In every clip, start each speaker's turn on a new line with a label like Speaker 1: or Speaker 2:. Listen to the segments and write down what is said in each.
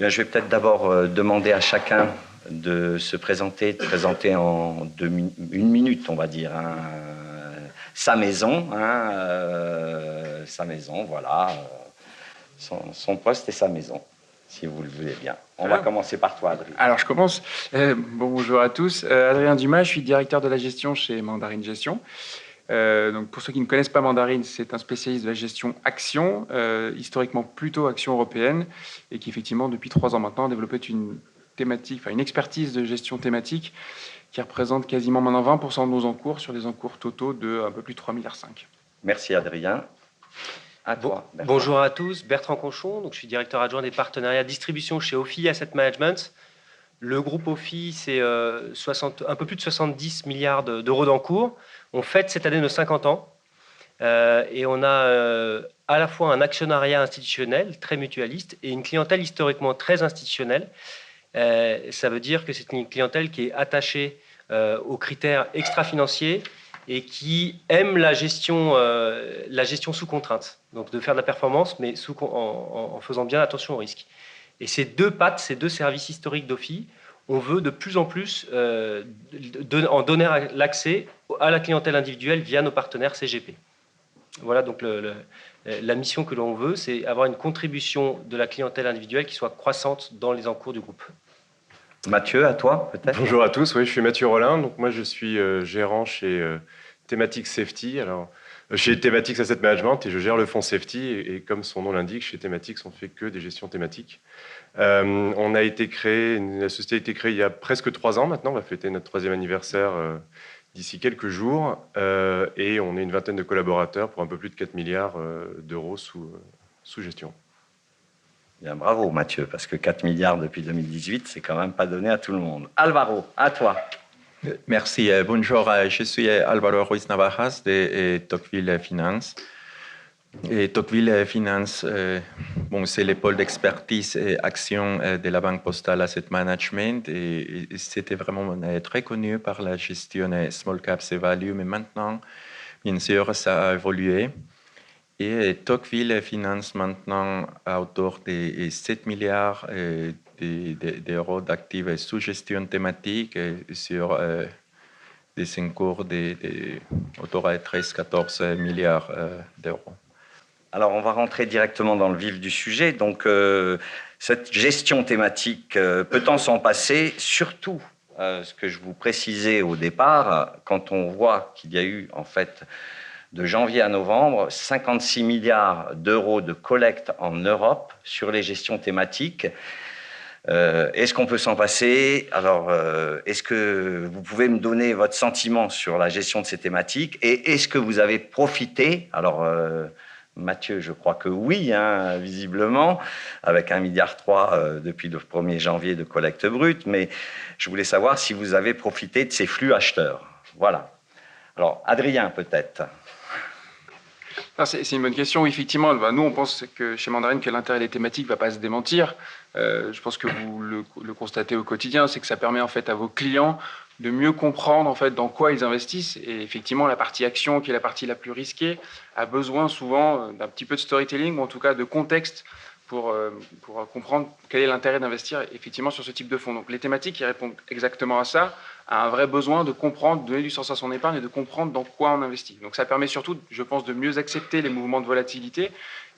Speaker 1: Bien, je vais peut-être d'abord demander à chacun de se présenter, en une minute, on va dire, hein, sa maison, hein, sa maison, voilà, son poste et sa maison, si vous le voulez bien. On va commencer par toi, Adrien.
Speaker 2: Alors, je commence. Bonjour à tous. Adrien Dumas, je suis directeur de la gestion chez Mandarine Gestion. Donc, pour ceux qui ne connaissent pas Mandarine, c'est un spécialiste de la gestion action, historiquement plutôt action européenne, et qui effectivement, depuis 3 ans maintenant, a développé une expertise de gestion thématique qui représente quasiment maintenant 20% de nos encours sur des encours totaux de un peu plus de 3,5 milliards.
Speaker 1: Merci Adrien. À toi,
Speaker 3: bonjour à tous, Bertrand Conchon, donc je suis directeur adjoint des partenariats distribution chez Ophi Asset Management. Le groupe Ophi, c'est un peu plus de 70 milliards d'euros d'encours. On fête cette année nos 50 ans et on a à la fois un actionnariat institutionnel très mutualiste et une clientèle historiquement très institutionnelle. Ça veut dire que c'est une clientèle qui est attachée aux critères extra-financiers et qui aime la gestion sous contrainte. Donc de faire de la performance, mais en faisant bien attention au risque. Et ces deux pattes, ces deux services historiques d'Ophi, on veut de plus en plus en donner l'accès à la clientèle individuelle via nos partenaires CGP. Voilà donc la mission que l'on veut, c'est avoir une contribution de la clientèle individuelle qui soit croissante dans les encours du groupe.
Speaker 1: Mathieu, à toi peut-être.
Speaker 4: Bonjour à tous, oui, je suis Mathieu Rollin, donc moi je suis gérant chez Thematics Safety, alors chez Thematics Asset Management, et je gère le fonds Safety, et comme son nom l'indique, chez Thematics on ne fait que des gestions thématiques. La société a été créée il y a presque 3 ans maintenant, on va fêter notre 3e anniversaire d'ici quelques jours, et on est une vingtaine de collaborateurs pour un peu plus de 4 milliards d'euros sous gestion.
Speaker 1: Bien, bravo Mathieu, parce que 4 milliards depuis 2018, c'est quand même pas donné à tout le monde. Alvaro, à toi.
Speaker 5: Merci. Bonjour, je suis Alvaro Ruiz Navajas de Tocqueville Finance. Et Tocqueville Finance, c'est le pôle d'expertise et action de la Banque Postale Asset Management, et c'était vraiment très connu par la gestion small caps et value, mais maintenant, bien sûr, ça a évolué. Et Tocqueville Finance maintenant à autour de 7 milliards d'euros d'actifs sous gestion thématique sur des encours autour de 13-14 milliards d'euros.
Speaker 1: Alors, on va rentrer directement dans le vif du sujet. Donc, cette gestion thématique, peut-on s'en passer? Surtout, ce que je vous précisais au départ, quand on voit qu'il y a eu, en fait, de janvier à novembre, 56 milliards d'euros de collecte en Europe sur les gestions thématiques. Est-ce qu'on peut s'en passer? Alors, est-ce que vous pouvez me donner votre sentiment sur la gestion de ces thématiques? Et est-ce que vous avez profité? Alors, Mathieu, je crois que oui, hein, visiblement, avec 1,3 milliard depuis le 1er janvier de collecte brute, mais je voulais savoir si vous avez profité de ces flux acheteurs. Voilà. Alors, Adrien, peut-être.
Speaker 2: C'est une bonne question. Effectivement, nous, on pense que chez Mandarine, que l'intérêt des thématiques ne va pas se démentir. Je pense que vous le constatez au quotidien, c'est que ça permet en fait à vos clients de mieux comprendre en fait dans quoi ils investissent. Et effectivement, la partie action, qui est la partie la plus risquée, a besoin souvent d'un petit peu de storytelling, ou en tout cas de contexte pour comprendre quel est l'intérêt d'investir effectivement sur ce type de fonds. Donc les thématiques qui répondent exactement à ça, a un vrai besoin de comprendre, de donner du sens à son épargne et de comprendre dans quoi on investit. Donc ça permet surtout, je pense, de mieux accepter les mouvements de volatilité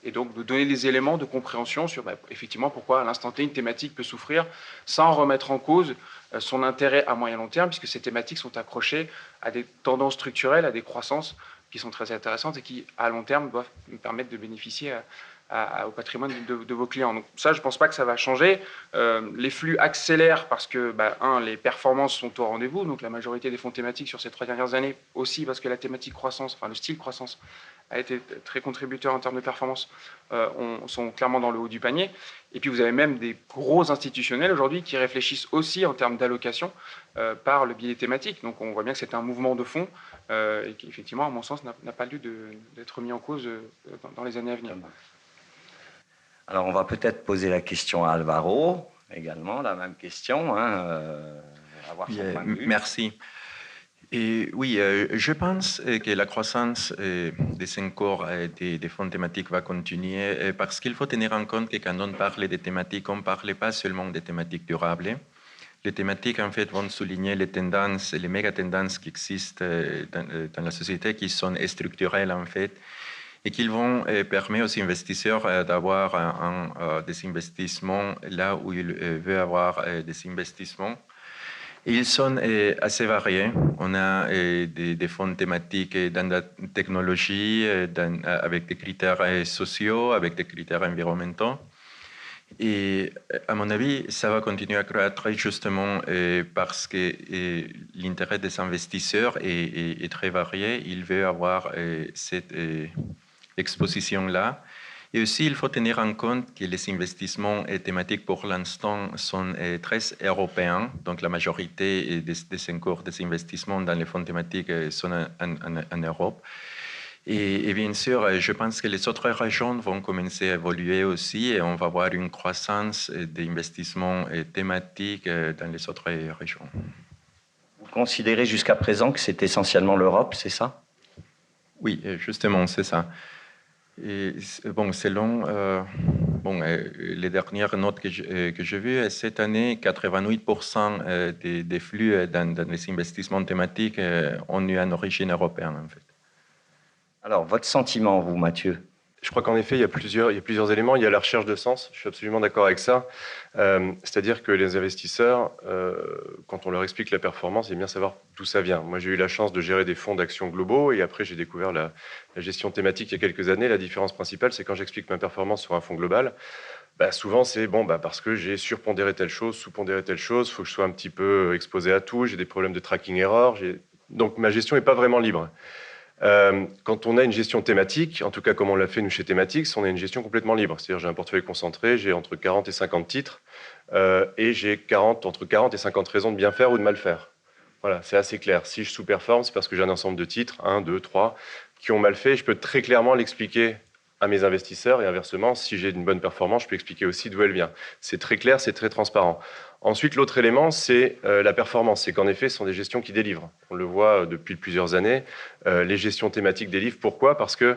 Speaker 2: et donc de donner des éléments de compréhension sur effectivement pourquoi à l'instant T une thématique peut souffrir sans remettre en cause son intérêt à moyen long terme, puisque ces thématiques sont accrochées à des tendances structurelles, à des croissances qui sont très intéressantes et qui à long terme doivent permettre de bénéficier au patrimoine de vos clients. Donc ça, je ne pense pas que ça va changer. Les flux accélèrent parce que, les performances sont au rendez-vous. Donc la majorité des fonds thématiques sur ces 3 dernières années, aussi parce que la thématique croissance, le style croissance, a été très contributeur en termes de performance, sont clairement dans le haut du panier. Et puis vous avez même des gros institutionnels aujourd'hui qui réfléchissent aussi en termes d'allocation par le biais des thématiques. Donc on voit bien que c'est un mouvement de fond et qui, effectivement, à mon sens, n'a pas lieu d'être mis en cause dans les années à venir.
Speaker 1: Alors, on va peut-être poser la question à Alvaro, également, la même question.
Speaker 5: Merci. Et oui, je pense que la croissance des encours des fonds thématiques va continuer parce qu'il faut tenir en compte que quand on parle des thématiques, on ne parle pas seulement des thématiques durables. Les thématiques, en fait, vont souligner les tendances, les méga-tendances qui existent dans la société, qui sont structurelles, en fait, et qui vont permettre aux investisseurs d'avoir des investissements là où ils veulent avoir des investissements. Ils sont assez variés. On a des fonds thématiques dans la technologie, avec des critères sociaux, avec des critères environnementaux. Et à mon avis, ça va continuer à croître justement parce que l'intérêt des investisseurs est très varié. Ils veulent avoir cette exposition-là. Et aussi, il faut tenir en compte que les investissements thématiques pour l'instant sont très européens. Donc, la majorité des encours des investissements dans les fonds thématiques sont en Europe. Et bien sûr, je pense que les autres régions vont commencer à évoluer aussi et on va voir une croissance des investissements thématiques dans les autres régions.
Speaker 1: Vous considérez jusqu'à présent que c'est essentiellement l'Europe, c'est ça?
Speaker 5: Oui, justement, c'est ça. Et, bon, selon les dernières notes que j'ai vues, cette année, 88% des flux dans les investissements thématiques ont eu une origine européenne, en fait.
Speaker 1: Alors, votre sentiment, vous, Mathieu?
Speaker 4: Je crois qu'en effet, il y a plusieurs éléments. Il y a la recherche de sens, je suis absolument d'accord avec ça. C'est-à-dire que les investisseurs, quand on leur explique la performance, ils aiment bien savoir d'où ça vient. Moi, j'ai eu la chance de gérer des fonds d'action globaux et après, j'ai découvert la gestion thématique il y a quelques années. La différence principale, c'est quand j'explique ma performance sur un fonds global, souvent, c'est parce que j'ai surpondéré telle chose, sous-pondéré telle chose, il faut que je sois un petit peu exposé à tout, j'ai des problèmes de tracking error. Donc, ma gestion n'est pas vraiment libre. Quand on a une gestion thématique, en tout cas comme on l'a fait nous chez Thematics, on a une gestion complètement libre. C'est-à-dire j'ai un portefeuille concentré, j'ai entre 40 et 50 titres et j'ai entre 40 et 50 raisons de bien faire ou de mal faire. Voilà, c'est assez clair. Si je sous-performe, c'est parce que j'ai un ensemble de titres, 1, 2, 3, qui ont mal fait. Je peux très clairement l'expliquer à mes investisseurs et inversement, si j'ai une bonne performance, je peux expliquer aussi d'où elle vient. C'est très clair, c'est très transparent. Ensuite, l'autre élément, c'est la performance. C'est qu'en effet, ce sont des gestions qui délivrent. On le voit depuis plusieurs années. Les gestions thématiques délivrent. Pourquoi? Parce que,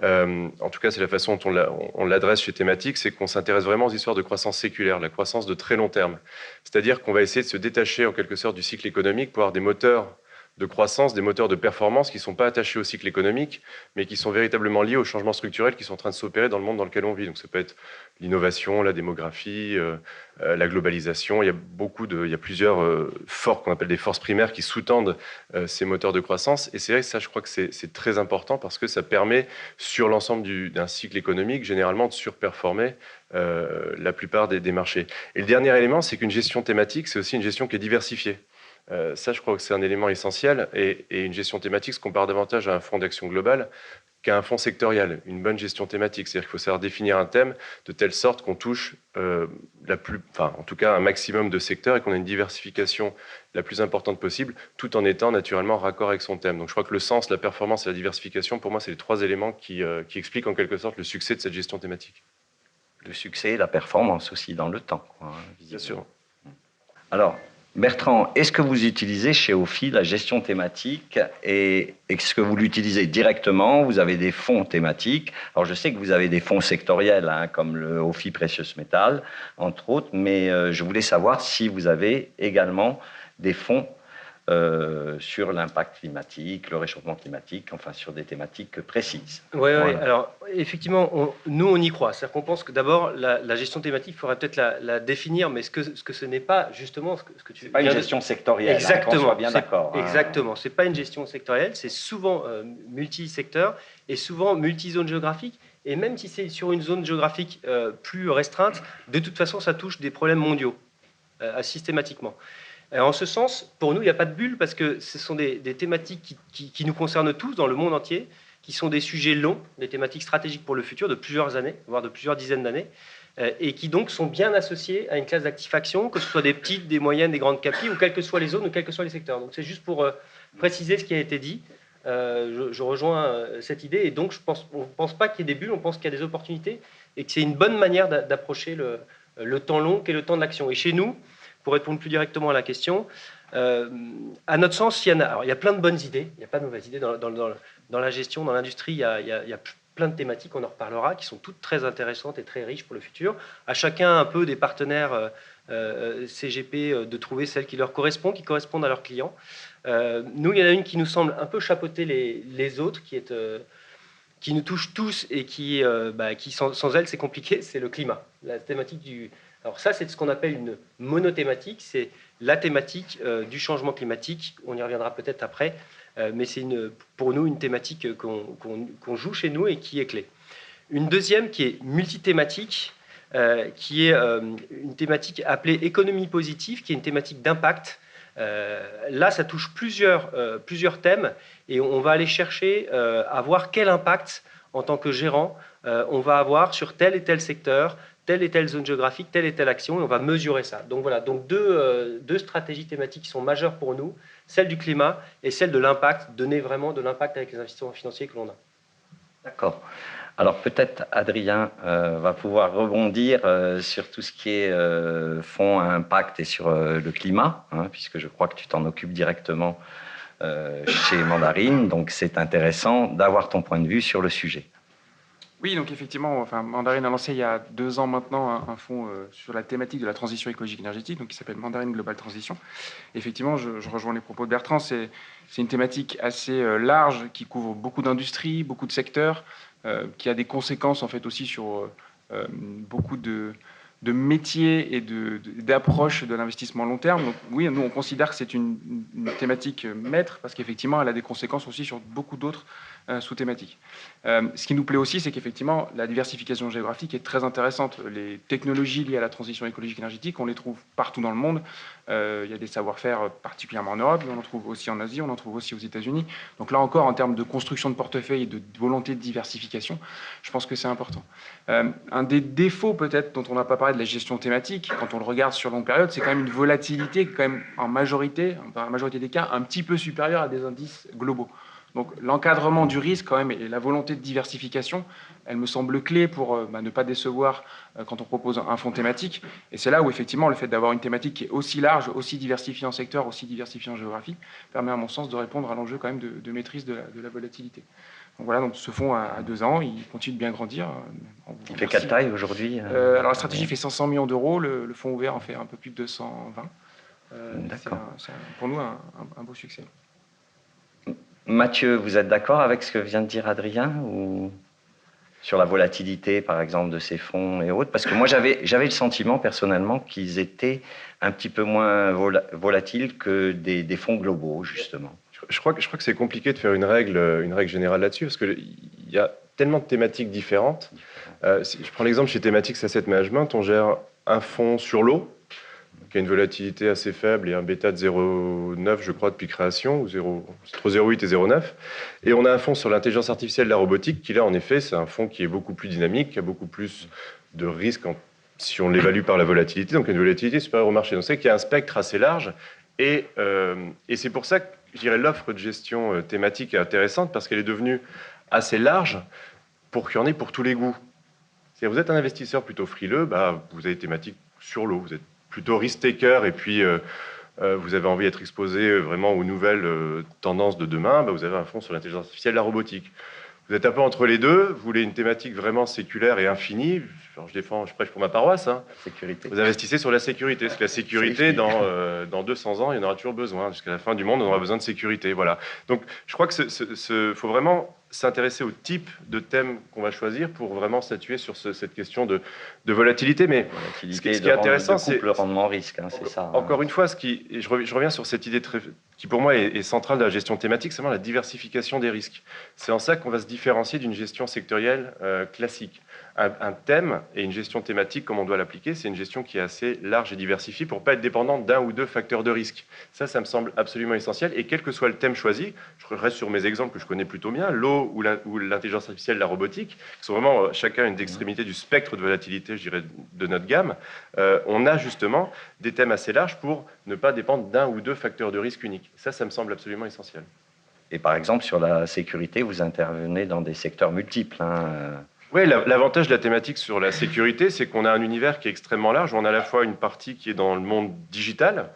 Speaker 4: en tout cas, c'est la façon dont on l'adresse chez Thematics, c'est qu'on s'intéresse vraiment aux histoires de croissance séculaire, la croissance de très long terme. C'est-à-dire qu'on va essayer de se détacher en quelque sorte du cycle économique pour avoir des moteurs de croissance, des moteurs de performance qui ne sont pas attachés au cycle économique, mais qui sont véritablement liés aux changements structurels qui sont en train de s'opérer dans le monde dans lequel on vit. Donc ça peut être l'innovation, la démographie, la globalisation. Il y a plusieurs forces qu'on appelle des forces primaires qui sous-tendent ces moteurs de croissance. Et c'est vrai que ça, je crois que c'est très important parce que ça permet, sur l'ensemble d'un cycle économique, généralement de surperformer la plupart des marchés. Et le dernier élément, c'est qu'une gestion thématique, c'est aussi une gestion qui est diversifiée. Ça, je crois que c'est un élément essentiel. Et une gestion thématique se compare davantage à un fonds d'action global qu'à un fonds sectoriel. Une bonne gestion thématique, c'est-à-dire qu'il faut savoir définir un thème de telle sorte qu'on touche en tout cas un maximum de secteurs et qu'on a une diversification la plus importante possible, tout en étant naturellement raccord avec son thème. Donc je crois que le sens, la performance et la diversification, pour moi, c'est les trois éléments qui expliquent en quelque sorte le succès de cette gestion thématique.
Speaker 1: Le succès et la performance aussi dans le temps, quoi,
Speaker 4: Bien sûr.
Speaker 1: Alors, Bertrand, est-ce que vous utilisez chez OFI la gestion thématique et est-ce que vous l'utilisez directement? Vous avez des fonds thématiques. Alors, je sais que vous avez des fonds sectoriels, comme le OFI Precious Metal, entre autres, mais je voulais savoir si vous avez également des fonds sur l'impact climatique, le réchauffement climatique, enfin sur des thématiques précises.
Speaker 3: Oui, voilà. Alors effectivement, nous on y croit. C'est-à-dire qu'on pense que d'abord la gestion thématique, il faudrait peut-être la définir, mais ce que ce n'est pas justement ce que tu.
Speaker 1: C'est pas une gestion sectorielle.
Speaker 3: Exactement.
Speaker 1: Qu'on soit bien d'accord.
Speaker 3: Exactement. C'est pas une gestion sectorielle. C'est souvent multisecteur et souvent multi-zone géographique. Et même si c'est sur une zone géographique plus restreinte, de toute façon, ça touche des problèmes mondiaux systématiquement. En ce sens, pour nous, il n'y a pas de bulle parce que ce sont des thématiques qui nous concernent tous dans le monde entier, qui sont des sujets longs, des thématiques stratégiques pour le futur de plusieurs années, voire de plusieurs dizaines d'années, et qui donc sont bien associés à une classe d'actifs actions, que ce soit des petites, des moyennes, des grandes capis, ou quelles que soient les zones, ou quels que soient les secteurs. Donc c'est juste pour préciser ce qui a été dit. Je rejoins cette idée, et donc on ne pense pas qu'il y ait des bulles, on pense qu'il y a des opportunités, et que c'est une bonne manière d'approcher le temps long qu'est le temps de l'action. Et chez nous, pour répondre plus directement à la question, À notre sens, alors, il y a plein de bonnes idées, il n'y a pas de mauvaises idées dans la gestion, dans l'industrie, il y a plein de thématiques, on en reparlera, qui sont toutes très intéressantes et très riches pour le futur. À chacun un peu des partenaires CGP de trouver celles qui leur correspondent, qui correspondent à leurs clients. Nous, il y en a une qui nous semble un peu chapeauter les autres, qui nous touche tous et qui sans elle, c'est compliqué, c'est le climat. La thématique Alors ça, c'est ce qu'on appelle une monothématique, c'est la thématique du changement climatique. On y reviendra peut-être après, mais c'est pour nous une thématique qu'on joue chez nous et qui est clé. Une deuxième qui est multithématique, qui est une thématique appelée économie positive, qui est une thématique d'impact. Là, ça touche plusieurs thèmes et on va aller chercher à voir quel impact, en tant que gérant, on va avoir sur tel et tel secteur, telle et telle zone géographique, telle et telle action, et on va mesurer ça. Donc voilà, deux stratégies thématiques qui sont majeures pour nous, celle du climat et celle de l'impact, donner vraiment de l'impact avec les investissements financiers que l'on a.
Speaker 1: D'accord. Alors peut-être Adrien va pouvoir rebondir sur tout ce qui est fonds à impact et sur le climat, puisque je crois que tu t'en occupes directement chez Mandarine, donc c'est intéressant d'avoir ton point de vue sur le sujet.
Speaker 2: Oui, donc effectivement, Mandarine a lancé il y a 2 ans maintenant un fonds sur la thématique de la transition écologique énergétique, donc qui s'appelle Mandarine Global Transition. Effectivement, je rejoins les propos de Bertrand, c'est une thématique assez large qui couvre beaucoup d'industries, beaucoup de secteurs, qui a des conséquences en fait aussi sur beaucoup de métiers et d'approches de l'investissement long terme. Donc oui, nous on considère que c'est une thématique maître parce qu'effectivement elle a des conséquences aussi sur beaucoup d'autres sous-thématiques. Ce qui nous plaît aussi, c'est qu'effectivement la diversification géographique est très intéressante. Les technologies liées à la transition écologique énergétique, on les trouve partout dans le monde. Il y a des savoir-faire particulièrement en Europe, mais on en trouve aussi en Asie, on en trouve aussi aux États-Unis. Donc là encore, en termes de construction de portefeuille et de volonté de diversification, je pense que c'est important. Un des défauts peut-être dont on n'a pas parlé de la gestion thématique, quand on le regarde sur longue période, c'est quand même une volatilité quand même dans la majorité des cas, un petit peu supérieure à des indices globaux. Donc l'encadrement du risque quand même et la volonté de diversification, elle me semble clé pour ne pas décevoir quand on propose un fonds thématique. Et c'est là où effectivement le fait d'avoir une thématique qui est aussi large, aussi diversifiée en secteur, aussi diversifiée en géographie, permet à mon sens de répondre à l'enjeu quand même de maîtrise de la volatilité. Donc voilà, donc ce fonds a 2 ans, il continue de bien grandir.
Speaker 1: Il fait quelle taille aujourd'hui
Speaker 2: alors la stratégie fait 500 millions d'euros, le fonds ouvert en fait un peu plus de 220.
Speaker 1: D'accord.
Speaker 2: C'est pour nous un beau succès.
Speaker 1: Mathieu, vous êtes d'accord avec ce que vient de dire Adrien ou sur la volatilité, par exemple, de ces fonds et autres? Parce que moi, j'avais le sentiment, personnellement, qu'ils étaient un petit peu moins volatiles que des fonds globaux, justement.
Speaker 4: Je crois que c'est compliqué de faire une règle générale là-dessus, parce qu'il y a tellement de thématiques différentes. Si je prends l'exemple chez Thematics Asset Management, on gère un fonds sur l'eau, qui a une volatilité assez faible et un bêta de 0,9, je crois, depuis création, ou entre 0,8 et 0,9. Et on a un fonds sur l'intelligence artificielle et la robotique, qui là, en effet, c'est un fonds qui est beaucoup plus dynamique, qui a beaucoup plus de risques si on l'évalue par la volatilité, donc une volatilité supérieure au marché. Donc c'est qu'il y a un spectre assez large, et c'est pour ça que je dirais l'offre de gestion thématique est intéressante, parce qu'elle est devenue assez large pour qu'il y en ait pour tous les goûts. C'est-à-dire, vous êtes un investisseur plutôt frileux, vous avez thématique sur l'eau, vous êtes plutôt risk-taker, et puis vous avez envie d'être exposé vraiment aux nouvelles tendances de demain, vous avez un fonds sur l'intelligence artificielle et la robotique. Vous êtes un peu entre les deux, vous voulez une thématique vraiment séculaire et infinie. Alors, je prêche pour ma paroisse.
Speaker 1: Sécurité.
Speaker 4: Vous investissez sur la sécurité, parce que la sécurité, dans 200 ans, il y en aura toujours besoin. Jusqu'à la fin du monde, on aura besoin de sécurité. Voilà. Donc, je crois que faut vraiment s'intéresser au type de thème qu'on va choisir pour vraiment statuer sur cette question de volatilité. Mais ce qui est intéressant, c'est
Speaker 1: le rendement-risque, c'est ça.
Speaker 4: Encore une fois, je reviens sur cette idée qui pour moi est centrale de la gestion thématique, c'est vraiment la diversification des risques. C'est en ça qu'on va se différencier d'une gestion sectorielle classique. Un thème et une gestion thématique, comme on doit l'appliquer, c'est une gestion qui est assez large et diversifiée pour ne pas être dépendante d'un ou deux facteurs de risque. Ça me semble absolument essentiel. Et quel que soit le thème choisi, je reste sur mes exemples que je connais plutôt bien, l'eau ou l'intelligence artificielle, la robotique, qui sont vraiment chacun une extrémité du spectre de volatilité, je dirais, de notre gamme. On a justement des thèmes assez larges pour ne pas dépendre d'un ou deux facteurs de risque uniques. Ça me semble absolument essentiel.
Speaker 1: Et par exemple, sur la sécurité, vous intervenez dans des secteurs multiples.
Speaker 4: Oui, l'avantage de la thématique sur la sécurité, c'est qu'on a un univers qui est extrêmement large. On a à la fois une partie qui est dans le monde digital.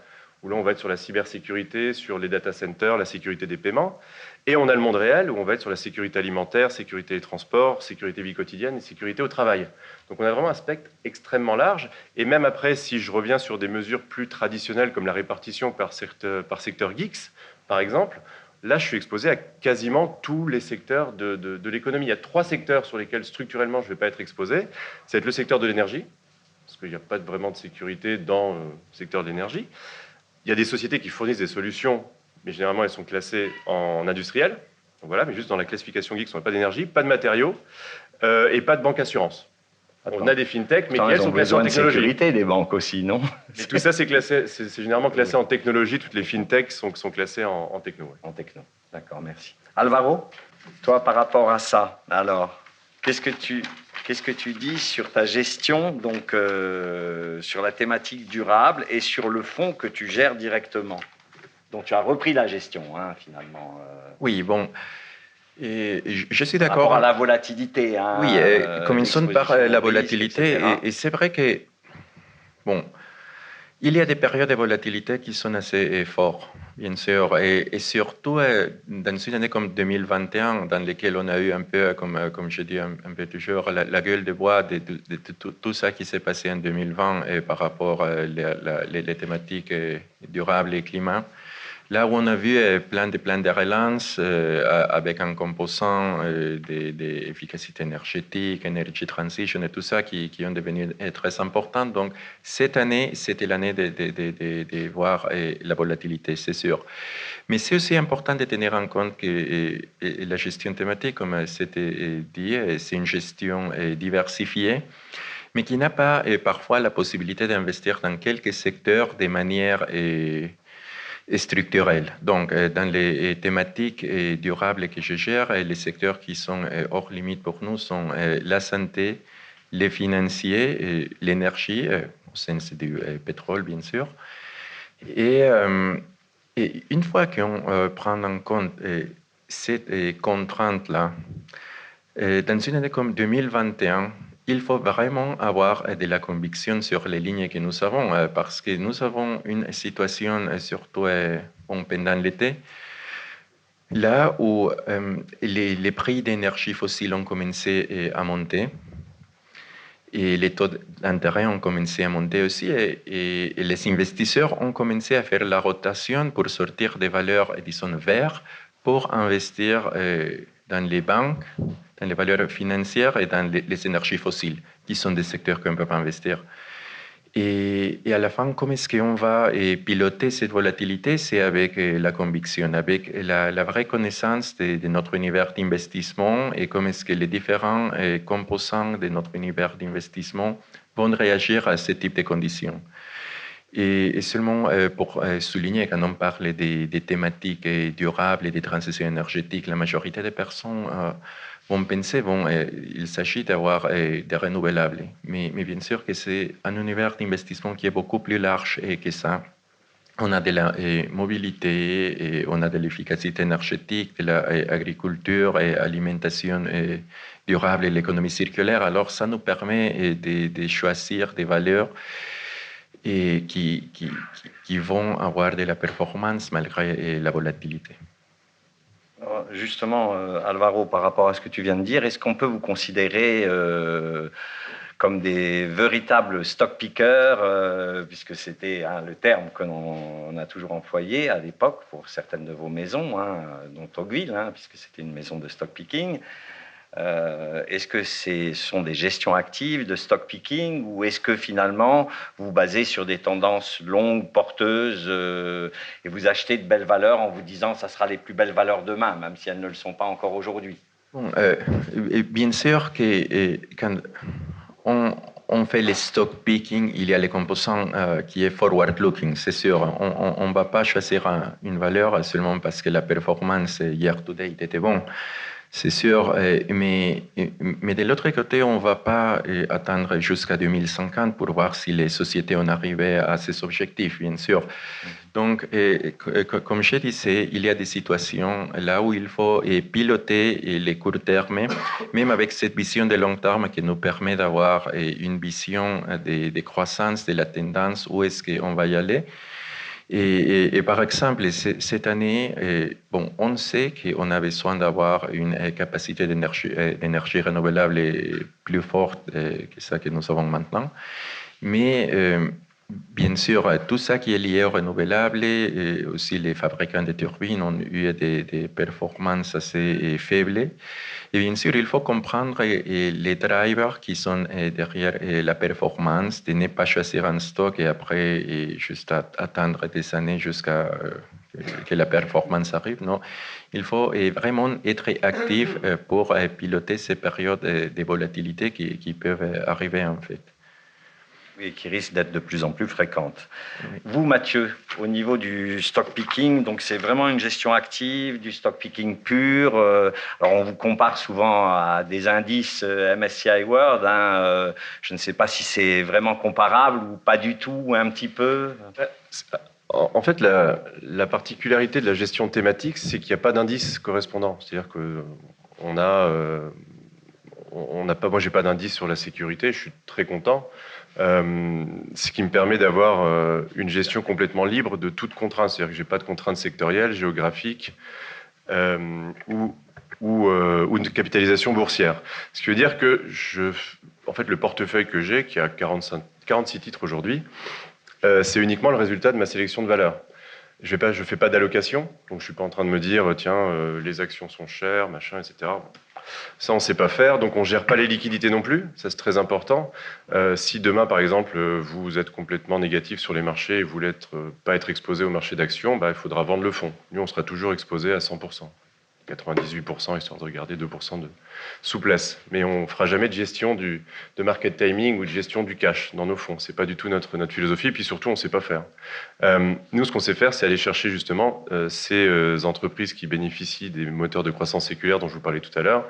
Speaker 4: où là, on va être sur la cybersécurité, sur les data centers, la sécurité des paiements. Et on a le monde réel, où on va être sur la sécurité alimentaire, sécurité des transports, sécurité vie quotidienne et sécurité au travail. Donc on a vraiment un spectre extrêmement large. Et même après, si je reviens sur des mesures plus traditionnelles, comme la répartition par secteur geeks, par exemple, là, je suis exposé à quasiment tous les secteurs de l'économie. Il y a 3 secteurs sur lesquels, structurellement, je ne vais pas être exposé. Ça va être le secteur de l'énergie, parce qu'il n'y a pas vraiment de sécurité dans le secteur de l'énergie. Il y a des sociétés qui fournissent des solutions, mais généralement, elles sont classées en industriel. Donc voilà, mais juste dans la classification geeks, on n'a pas d'énergie, pas de matériaux et pas de banque assurance. On a des fintechs, mais qui, elles, sont classées en technologie.
Speaker 1: De sécurité des banques aussi, non?
Speaker 4: Et tout ça, c'est généralement classé en technologie. Toutes les fintechs sont classées en techno. Ouais.
Speaker 1: En techno, d'accord, merci. Alvaro, toi, par rapport à ça, alors, qu'est-ce que tu dis sur ta gestion, donc sur la thématique durable et sur le fonds que tu gères directement? Donc, tu as repris la gestion, hein, finalement.
Speaker 5: Oui, bon, et je suis
Speaker 1: Par
Speaker 5: d'accord.
Speaker 1: rapport à la volatilité. Hein,
Speaker 5: oui, commençons par la volatilité. Et c'est vrai que, bon, il y a des périodes de volatilité qui sont assez fortes, bien sûr, et surtout dans une année comme 2021, dans laquelle on a eu un peu, comme je dis un peu toujours, la gueule de bois de tout ça qui s'est passé en 2020 et par rapport les thématiques durables et climat. Là où on a vu plein de relance avec un composant d'efficacité énergétique, energy transition et tout ça qui ont devenu très importants. Donc cette année, c'était l'année de voir la volatilité, c'est sûr. Mais c'est aussi important de tenir en compte que la gestion thématique, comme c'était dit, c'est une gestion diversifiée, mais qui n'a pas parfois la possibilité d'investir dans quelques secteurs de manière structurelle. Donc, dans les thématiques durables que je gère, les secteurs qui sont hors limite pour nous sont la santé, les financiers, l'énergie, au sens du pétrole, bien sûr. Et une fois qu'on prend en compte cette contrainte-là, dans une année comme 2021, il faut vraiment avoir de la conviction sur les lignes que nous avons, parce que nous avons une situation, surtout pendant l'été, là où les prix d'énergie fossile ont commencé à monter et les taux d'intérêt ont commencé à monter aussi, et les investisseurs ont commencé à faire la rotation pour sortir des valeurs, disons, vertes, pour investir dans les banques, dans les valeurs financières et dans les énergies fossiles, qui sont des secteurs qu'on ne peut pas investir. Et à la fin, comment est-ce qu'on va piloter cette volatilité? C'est avec la conviction, avec la vraie connaissance de notre univers d'investissement et comment est-ce que les différents composants de notre univers d'investissement vont réagir à ce type de conditions. Et seulement pour souligner, quand on parle des thématiques durables et des transitions énergétiques, la majorité des personnes vont penser, il s'agit d'avoir des renouvelables. Mais bien sûr que c'est un univers d'investissement qui est beaucoup plus large que ça. On a de la mobilité, et on a de l'efficacité énergétique, de l'agriculture et alimentation durable et l'économie circulaire. Alors ça nous permet de choisir des valeurs et qui vont avoir de la performance malgré la volatilité.
Speaker 1: Justement, Alvaro, par rapport à ce que tu viens de dire, est-ce qu'on peut vous considérer comme des véritables stock pickers, puisque c'était le terme qu'on a toujours employé à l'époque pour certaines de vos maisons, dont Tocqueville, puisque c'était une maison de stock picking. Est-ce que ce sont des gestions actives de stock picking ou est-ce que finalement vous vous basez sur des tendances longues, porteuses et vous achetez de belles valeurs en vous disant ça sera les plus belles valeurs demain, même si elles ne le sont pas encore aujourd'hui?
Speaker 5: Bien sûr que quand on fait les stock picking, il y a les composants qui est forward looking, c'est sûr. On ne va pas choisir une valeur seulement parce que la performance year to date était bonne. C'est sûr, mais de l'autre côté, on ne va pas attendre jusqu'à 2050 pour voir si les sociétés ont arrivé à ces objectifs, bien sûr. Donc, comme je disais, il y a des situations là où il faut piloter les court termes, même avec cette vision de long terme qui nous permet d'avoir une vision de croissance, de la tendance, où est-ce qu'on va y aller. Et par exemple, cette année, bon, on sait qu'on a besoin d'avoir une capacité d'énergie renouvelable plus forte que ça que nous avons maintenant. Mais bien sûr, tout ça qui est lié au renouvelable et aussi les fabricants de turbines ont eu des performances assez faibles. Et bien sûr, il faut comprendre les drivers qui sont derrière la performance, de ne pas choisir un stock et après juste attendre des années jusqu'à que la performance arrive. Non, il faut vraiment être actif pour piloter ces périodes de volatilité qui peuvent arriver en fait.
Speaker 1: Et qui risquent d'être de plus en plus fréquentes.
Speaker 5: Oui.
Speaker 1: Vous, Mathieu, au niveau du stock picking, donc c'est vraiment une gestion active, du stock picking pur. Alors on vous compare souvent à des indices MSCI World. Je ne sais pas si c'est vraiment comparable ou pas du tout, ou un petit peu.
Speaker 4: En fait, la particularité de la gestion thématique, c'est qu'il n'y a pas d'indice correspondant. C'est-à-dire que on n'a pas, moi, j'ai pas d'indice sur la sécurité. Je suis très content. Ce qui me permet d'avoir une gestion complètement libre de toute contrainte. C'est-à-dire que j'ai pas de contraintes sectorielles, géographiques ou de capitalisation boursière. Ce qui veut dire que en fait, le portefeuille que j'ai, qui a 46 titres aujourd'hui, c'est uniquement le résultat de ma sélection de valeurs. Je fais pas d'allocation, donc je suis pas en train de me dire tiens les actions sont chères, machin, etc. Ça on sait pas faire, donc on gère pas les liquidités non plus. Ça c'est très important. Si demain par exemple vous êtes complètement négatif sur les marchés et vous voulez pas être exposé au marché d'actions, il faudra vendre le fonds. Nous on sera toujours exposé à 100%. 98%, histoire de regarder 2% de souplesse. Mais on ne fera jamais de gestion de market timing ou de gestion du cash dans nos fonds. Ce n'est pas du tout notre philosophie. Et puis surtout, on ne sait pas faire. Nous, ce qu'on sait faire, c'est aller chercher justement ces entreprises qui bénéficient des moteurs de croissance séculaire dont je vous parlais tout à l'heure.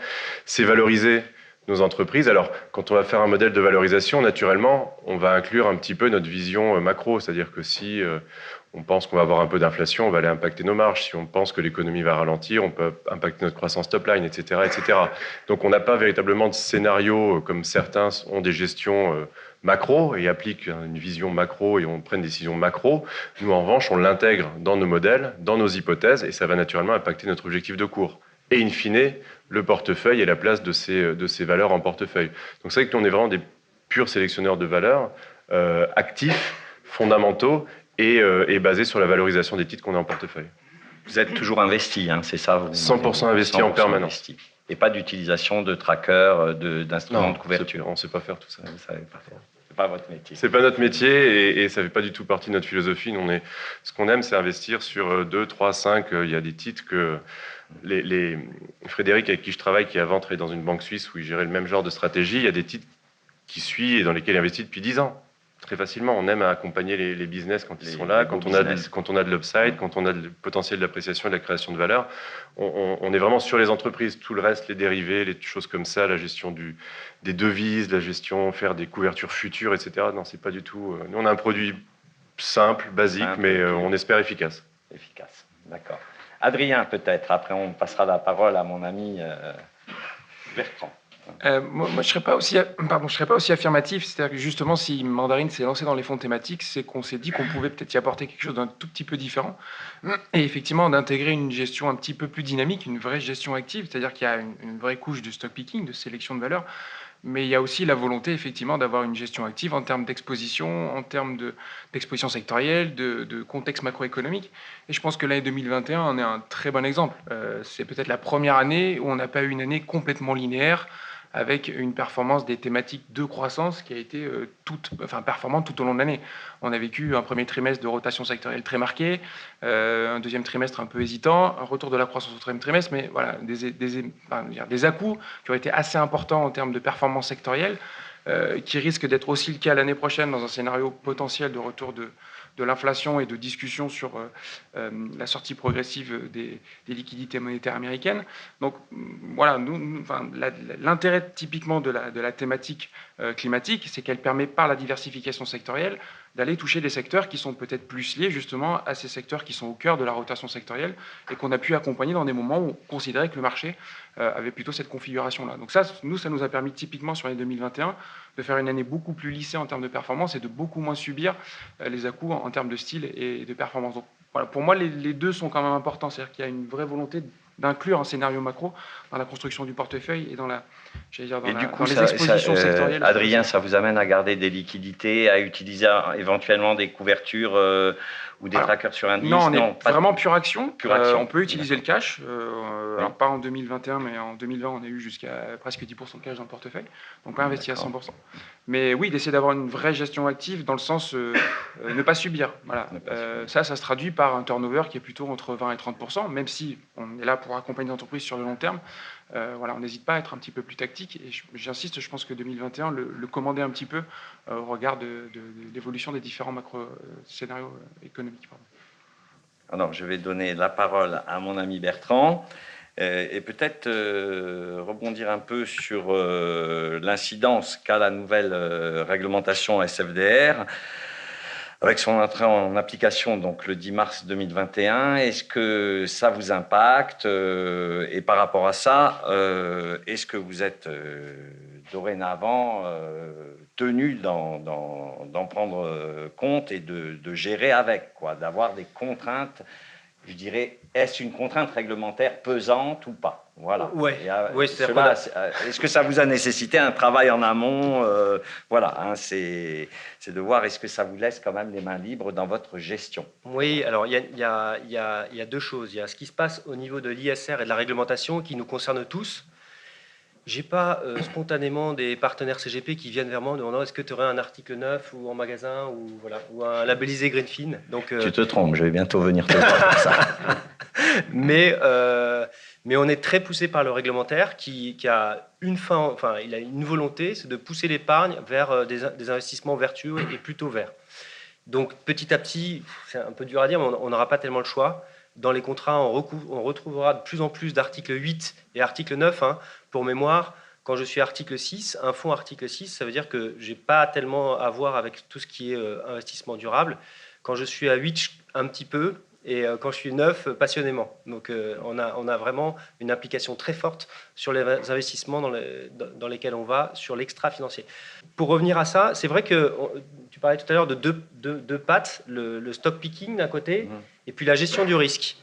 Speaker 4: C'est valoriser nos entreprises. Alors, quand on va faire un modèle de valorisation, naturellement, on va inclure un petit peu notre vision macro. C'est-à-dire que si on pense qu'on va avoir un peu d'inflation, on va aller impacter nos marges. Si on pense que l'économie va ralentir, on peut impacter notre croissance top line, etc., etc. Donc on n'a pas véritablement de scénario comme certains ont des gestions macro et appliquent une vision macro et on prend une décision macro. Nous, en revanche, on l'intègre dans nos modèles, dans nos hypothèses et ça va naturellement impacter notre objectif de cours. Et in fine, le portefeuille et la place de ces valeurs en portefeuille. Donc c'est vrai que nous, on est vraiment des purs sélectionneurs de valeurs, actifs, fondamentaux, et basé sur la valorisation des titres qu'on a en portefeuille.
Speaker 1: Vous êtes toujours investi, c'est ça
Speaker 4: 100% investi en permanence. Investi.
Speaker 1: Et pas d'utilisation de trackers, d'instruments de couverture.
Speaker 4: On ne sait pas faire tout ça.
Speaker 1: Vous savez pas faire. C'est pas votre métier.
Speaker 4: C'est pas notre métier et ça fait pas du tout partie de notre philosophie. Ce qu'on aime, c'est investir sur 2, 3, 5. Il y a des titres que Frédéric, avec qui je travaille, qui avant travaillait dans une banque suisse où il gérait le même genre de stratégie, il y a des titres qui suivent et dans lesquels il investit depuis 10 ans. Très facilement, on aime accompagner les business quand ils sont là, quand on a de l'upside, quand on a le potentiel d'appréciation et de la création de valeur. On est vraiment sur les entreprises. Tout le reste, les dérivés, les choses comme ça, la gestion des devises, la gestion, faire des couvertures futures, etc. Non, c'est pas du tout. Nous, on a un produit simple, basique, mais on espère efficace.
Speaker 1: Efficace, d'accord. Adrien, peut-être. Après, on passera la parole à mon ami Bertrand.
Speaker 2: Moi, je ne serais pas aussi affirmatif. C'est-à-dire que justement, si Mandarine s'est lancé dans les fonds thématiques, c'est qu'on s'est dit qu'on pouvait peut-être y apporter quelque chose d'un tout petit peu différent. Et effectivement, d'intégrer une gestion un petit peu plus dynamique, une vraie gestion active, c'est-à-dire qu'il y a une vraie couche de stock picking, de sélection de valeur. Mais il y a aussi la volonté, effectivement, d'avoir une gestion active en termes d'exposition, en termes d'exposition sectorielle, de contexte macroéconomique. Et je pense que l'année 2021 en est un très bon exemple. C'est peut-être la première année où on n'a pas eu une année complètement linéaire, avec une performance des thématiques de croissance qui a été performante tout au long de l'année. On a vécu un premier trimestre de rotation sectorielle très marqué, un deuxième trimestre un peu hésitant, un retour de la croissance au troisième trimestre, mais voilà, des à-coups qui ont été assez importants en termes de performance sectorielle, qui risquent d'être aussi le cas l'année prochaine dans un scénario potentiel de retour de l'inflation et de discussion sur la sortie progressive des liquidités monétaires américaines. Donc voilà, l'intérêt typiquement de la thématique climatique, c'est qu'elle permet par la diversification sectorielle d'aller toucher des secteurs qui sont peut-être plus liés justement à ces secteurs qui sont au cœur de la rotation sectorielle et qu'on a pu accompagner dans des moments où on considérait que le marché avait plutôt cette configuration-là. Donc ça nous a permis typiquement sur l'année 2021 de faire une année beaucoup plus lissée en termes de performance et de beaucoup moins subir les à-coups en termes de style et de performance. Donc voilà, pour moi, les deux sont quand même importants. C'est-à-dire qu'il y a une vraie volonté d'inclure un scénario macro dans la construction du portefeuille et dans les expositions sectorielles.
Speaker 1: Adrien, ça vous amène à garder des liquidités, à utiliser éventuellement des couvertures ou des trackers sur indice?
Speaker 2: Non, on est vraiment pure action. On peut utiliser
Speaker 1: D'accord.
Speaker 2: le cash. Alors pas en 2021, mais en 2020, on a eu jusqu'à presque 10% de cash dans le portefeuille. Donc pas investi à 100%. Mais oui, d'essayer d'avoir une vraie gestion active dans le sens ne pas subir. Voilà. Ça se traduit par un turnover qui est plutôt entre 20 et 30%, même si on est là pour accompagner l'entreprise sur le long terme. Voilà, on n'hésite pas à être un petit peu plus tactique. Et j'insiste, je pense que 2021 le commandait un petit peu au regard de l'évolution des différents macro-scénarios économiques.
Speaker 1: Alors, je vais donner la parole à mon ami Bertrand et peut-être rebondir un peu sur l'incidence qu'a la nouvelle réglementation SFDR avec son entrée en application donc le 10 mars 2021. Est-ce que ça vous impacte et par rapport à ça, est-ce que vous êtes dorénavant tenu d'en prendre compte et de gérer avec, quoi, d'avoir des contraintes, je dirais, est-ce une contrainte réglementaire pesante ou pas? Voilà.
Speaker 3: Ouais.
Speaker 1: Est-ce que ça vous a nécessité un travail en amont? Voilà, hein, c'est de voir est-ce que ça vous laisse quand même les mains libres dans votre gestion.
Speaker 3: Oui, alors il y a deux choses. Il y a ce qui se passe au niveau de l'ISR et de la réglementation qui nous concerne tous. J'ai pas spontanément des partenaires CGP qui viennent vers moi en demandant est-ce que tu aurais un article 9 ou en magasin ou, voilà, ou un labellisé Greenfin. Donc,
Speaker 1: tu te trompes, je vais bientôt venir te voir pour ça.
Speaker 3: mais on est très poussé par le réglementaire qui a une fin, enfin il a une volonté, c'est de pousser l'épargne vers des investissements vertueux et plutôt verts. Donc petit à petit, c'est un peu dur à dire, mais on n'aura pas tellement le choix. Dans les contrats, on retrouvera de plus en plus d'articles 8 et article 9. Hein. Pour mémoire, quand je suis article 6, un fonds article 6, ça veut dire que je n'ai pas tellement à voir avec tout ce qui est investissement durable. Quand je suis à 8, un petit peu, et quand je suis 9, passionnément. Donc on a vraiment une implication très forte sur les investissements dans lesquels on va, sur l'extra-financier. Pour revenir à ça, c'est vrai que tu parlais tout à l'heure de deux pattes, le stock picking d'un côté, et puis la gestion du risque.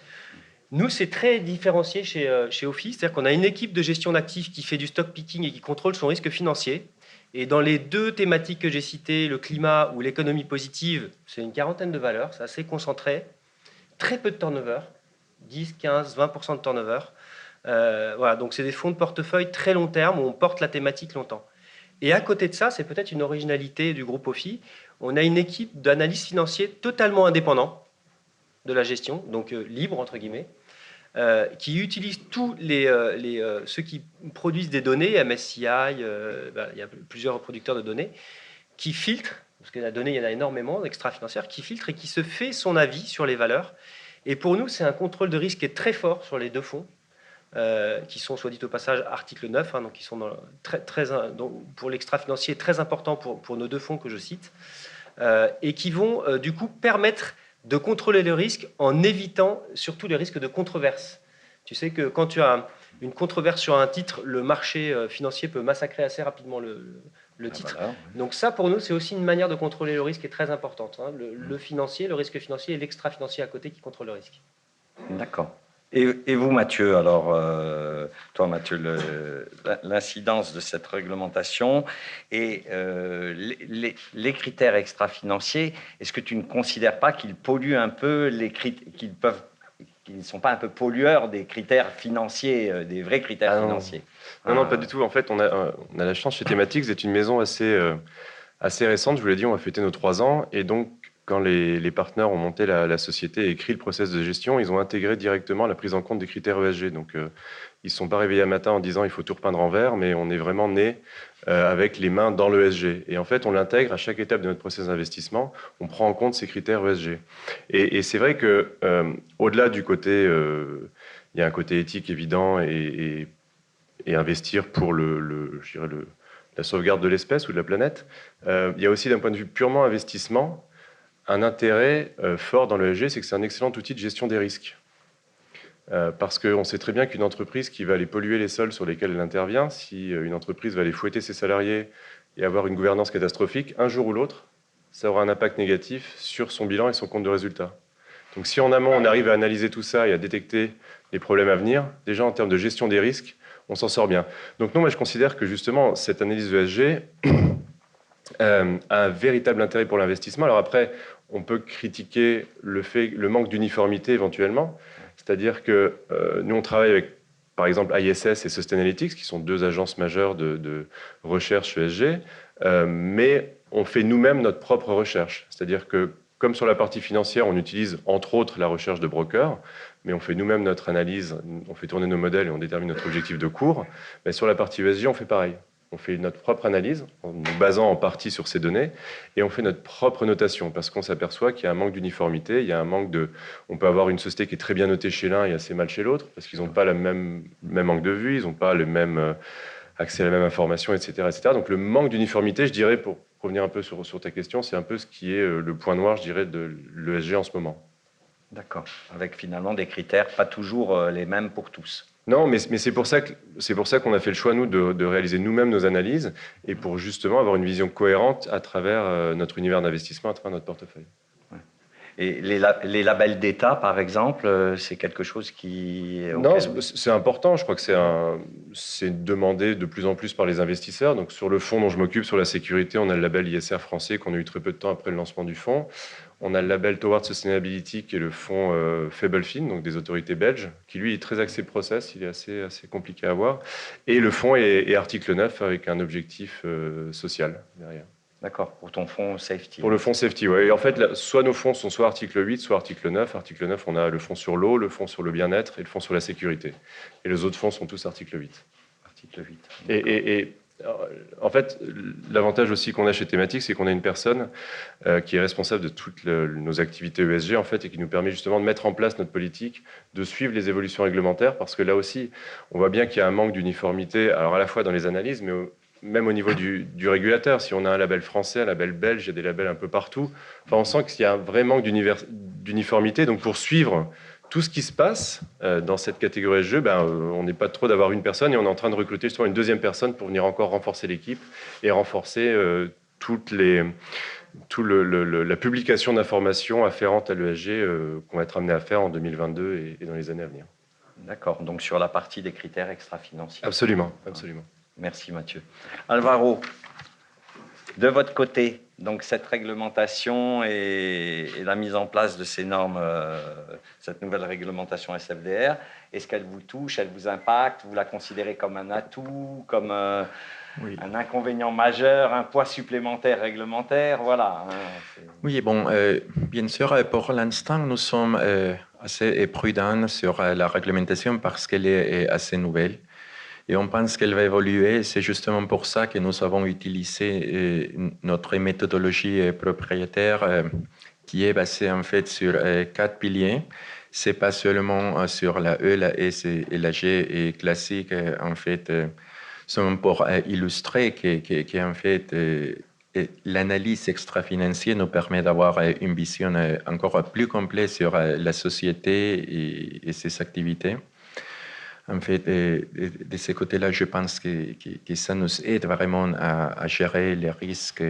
Speaker 3: Nous, c'est très différencié chez Office, c'est-à-dire qu'on a une équipe de gestion d'actifs qui fait du stock picking et qui contrôle son risque financier. Et dans les deux thématiques que j'ai citées, le climat ou l'économie positive, c'est une quarantaine de valeurs, c'est assez concentré. Très peu de turnover, 10, 15, 20% de turnover. Voilà, donc c'est des fonds de portefeuille très long terme où on porte la thématique longtemps. Et à côté de ça, c'est peut-être une originalité du groupe OFI, on a une équipe d'analyse financiers totalement indépendant de la gestion, donc libre entre guillemets, qui utilise tous ceux qui produisent des données, MSCI, il y a plusieurs producteurs de données, qui filtrent, parce que la donnée, il y en a énormément, extra-financières, qui filtre et qui se fait son avis sur les valeurs. Et pour nous, c'est un contrôle de risque qui est très fort sur les deux fonds, qui sont, soit dit au passage, article 9, hein, donc qui sont donc pour l'extra-financier très important pour nos deux fonds que je cite, et qui vont du coup permettre de contrôler le risque en évitant surtout les risques de controverse. Tu sais que quand tu as une controverse sur un titre, le marché financier peut massacrer assez rapidement le titre. Voilà. Donc ça, pour nous, c'est aussi une manière de contrôler le risque qui est très importante. Hein. Le financier, le risque financier et l'extra-financier à côté qui contrôlent le risque.
Speaker 1: D'accord. Et vous, Mathieu, alors, toi, Mathieu, l'incidence de cette réglementation et les critères extra-financiers, est-ce que tu ne considères pas qu'ils polluent un peu qu'ils ne sont pas un peu pollueurs des critères financiers, des vrais critères financiers?
Speaker 4: Non, pas du tout. En fait, on a la chance chez Thématiques d'être une maison assez récente. Je vous l'ai dit, on va fêter nos 3 ans. Et donc, quand les partenaires ont monté la société et écrit le process de gestion, ils ont intégré directement la prise en compte des critères ESG. Donc, ils ne se sont pas réveillés un matin en disant il faut tout repeindre en vert, mais on est vraiment né avec les mains dans l'ESG. Et en fait, on l'intègre à chaque étape de notre process d'investissement. On prend en compte ces critères ESG. Et c'est vrai que au-delà du côté, il y a un côté éthique évident et investir pour la sauvegarde de l'espèce ou de la planète. Il y a aussi d'un point de vue purement investissement, un intérêt fort dans l'ESG, c'est que c'est un excellent outil de gestion des risques. Parce qu'on sait très bien qu'une entreprise qui va aller polluer les sols sur lesquels elle intervient, si une entreprise va aller fouetter ses salariés et avoir une gouvernance catastrophique, un jour ou l'autre, ça aura un impact négatif sur son bilan et son compte de résultat. Donc si en amont, on arrive à analyser tout ça et à détecter les problèmes à venir, déjà en termes de gestion des risques, on s'en sort bien. Donc non, moi je considère que justement, cette analyse ESG a un véritable intérêt pour l'investissement. Alors après, on peut critiquer le manque d'uniformité éventuellement. C'est-à-dire que nous, on travaille avec, par exemple, ISS et Sustainalytics, qui sont deux agences majeures de recherche ESG, mais on fait nous-mêmes notre propre recherche. C'est-à-dire que, comme sur la partie financière, on utilise entre autres la recherche de brokers, mais on fait nous-mêmes notre analyse, on fait tourner nos modèles et on détermine notre objectif de cours. Mais sur la partie ESG, on fait pareil. On fait notre propre analyse, en nous basant en partie sur ces données, et on fait notre propre notation, parce qu'on s'aperçoit qu'il y a un manque d'uniformité, il y a un manque de... On peut avoir une société qui est très bien notée chez l'un et assez mal chez l'autre, parce qu'ils n'ont pas le même angle de vue, ils n'ont pas le même accès à la même information, etc., etc. Donc le manque d'uniformité, je dirais, pour revenir un peu sur ta question, c'est un peu ce qui est le point noir, je dirais, de l'ESG en ce moment.
Speaker 1: D'accord. Avec finalement des critères pas toujours les mêmes pour tous.
Speaker 4: Non, mais c'est pour ça qu'on a fait le choix, nous, de réaliser nous-mêmes nos analyses et pour justement avoir une vision cohérente à travers notre univers d'investissement, à travers notre portefeuille.
Speaker 1: Ouais. Et les labels d'État, par exemple, c'est quelque chose qui...
Speaker 4: Non, c'est important. Je crois que c'est demandé de plus en plus par les investisseurs. Donc, sur le fonds dont je m'occupe, sur la sécurité, on a le label ISR français qu'on a eu très peu de temps après le lancement du fonds. On a le label Towards Sustainability, qui est le fonds Faiblefin, donc des autorités belges, qui lui est très axé process, il est assez compliqué à avoir. Et le fonds est article 9 avec un objectif social derrière.
Speaker 1: D'accord, pour ton fonds safety.
Speaker 4: Pour le fonds safety, oui. Et en fait, là, soit nos fonds sont soit article 8, soit article 9. Article 9, on a le fonds sur l'eau, le fonds sur le bien-être et le fonds sur la sécurité. Et les autres fonds sont tous article 8.
Speaker 1: Article 8.
Speaker 4: Et en fait, l'avantage aussi qu'on a chez Thématique, c'est qu'on a une personne qui est responsable de toutes nos activités ESG, en fait, et qui nous permet justement de mettre en place notre politique, de suivre les évolutions réglementaires, parce que là aussi, on voit bien qu'il y a un manque d'uniformité, alors à la fois dans les analyses, mais même au niveau du régulateur. Si on a un label français, un label belge, il y a des labels un peu partout. Enfin, on sent qu'il y a un vrai manque d'uniformité. Donc, pour suivre tout ce qui se passe dans cette catégorie de jeu, on n'est pas trop d'avoir une personne et on est en train de recruter justement une deuxième personne pour venir encore renforcer l'équipe et renforcer la publication d'informations afférentes à l'ESG qu'on va être amené à faire en 2022 et dans les années à venir.
Speaker 1: D'accord, donc sur la partie des critères extra-financiers.
Speaker 4: Absolument, absolument.
Speaker 1: Merci Mathieu. Alvaro, de votre côté, donc cette réglementation et la mise en place de ces normes, cette nouvelle réglementation SFDR, est-ce qu'elle vous touche, elle vous impacte, vous la considérez comme un atout, comme
Speaker 5: Oui.
Speaker 1: un inconvénient majeur, un poids supplémentaire réglementaire, voilà.
Speaker 5: Oui, bon, bien sûr, pour l'instant, nous sommes assez prudents sur la réglementation parce qu'elle est assez nouvelle. Et on pense qu'elle va évoluer. C'est justement pour ça que nous avons utilisé notre méthodologie propriétaire qui est basée en fait sur 4 piliers. C'est pas seulement sur la E, la S et la G et classique. En fait, seulement pour illustrer que en fait l'analyse extra-financière nous permet d'avoir une vision encore plus complète sur la société et ses activités. En fait, de ce côté-là, je pense que ça nous aide vraiment à gérer les risques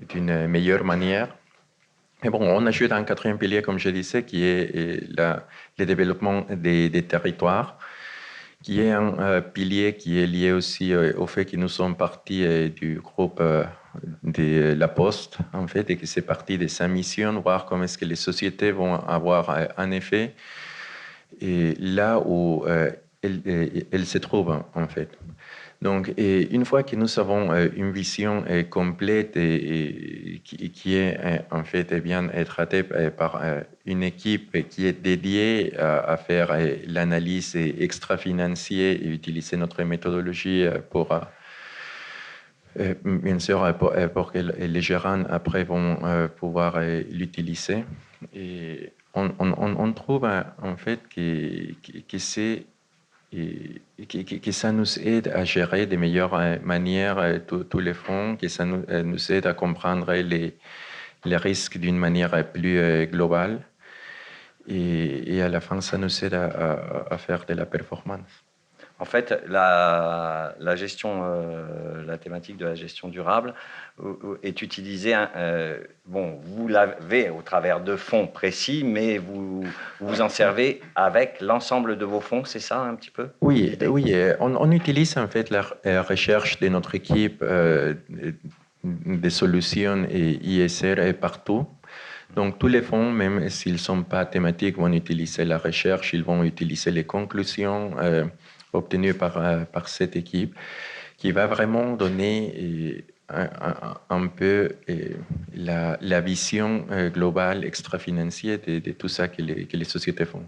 Speaker 5: d'une meilleure manière. Mais bon, on ajoute un quatrième pilier, comme je disais, qui est le développement des territoires, qui est un pilier qui est lié aussi au fait que nous sommes partis du groupe de La Poste, en fait, et que c'est parti de sa mission, voir comment est-ce que les sociétés vont avoir un effet. Et là où elle se trouve, en fait. Donc, une fois que nous avons une vision complète et qui est en fait bien traitée par une équipe qui est dédiée à faire l'analyse extra-financière et utiliser notre méthodologie pour bien sûr pour que les gérants après vont pouvoir l'utiliser. Et on trouve en fait que c'est que ça nous aide à gérer de meilleures manières tous les fonds, que ça nous aide à comprendre les risques d'une manière plus globale. Et à la fin, ça nous aide à faire de la performance.
Speaker 1: En fait, la thématique de la gestion durable est utilisée. Bon, vous l'avez au travers de fonds précis, mais vous vous en servez avec l'ensemble de vos fonds, c'est ça un petit peu?
Speaker 5: Oui, on utilise en fait la recherche de notre équipe des solutions et ISR partout. Donc, tous les fonds, même s'ils ne sont pas thématiques, vont utiliser la recherche, ils vont utiliser les conclusions obtenues par cette équipe, qui va vraiment donner un peu la vision globale extra-financière de tout ça que les sociétés font.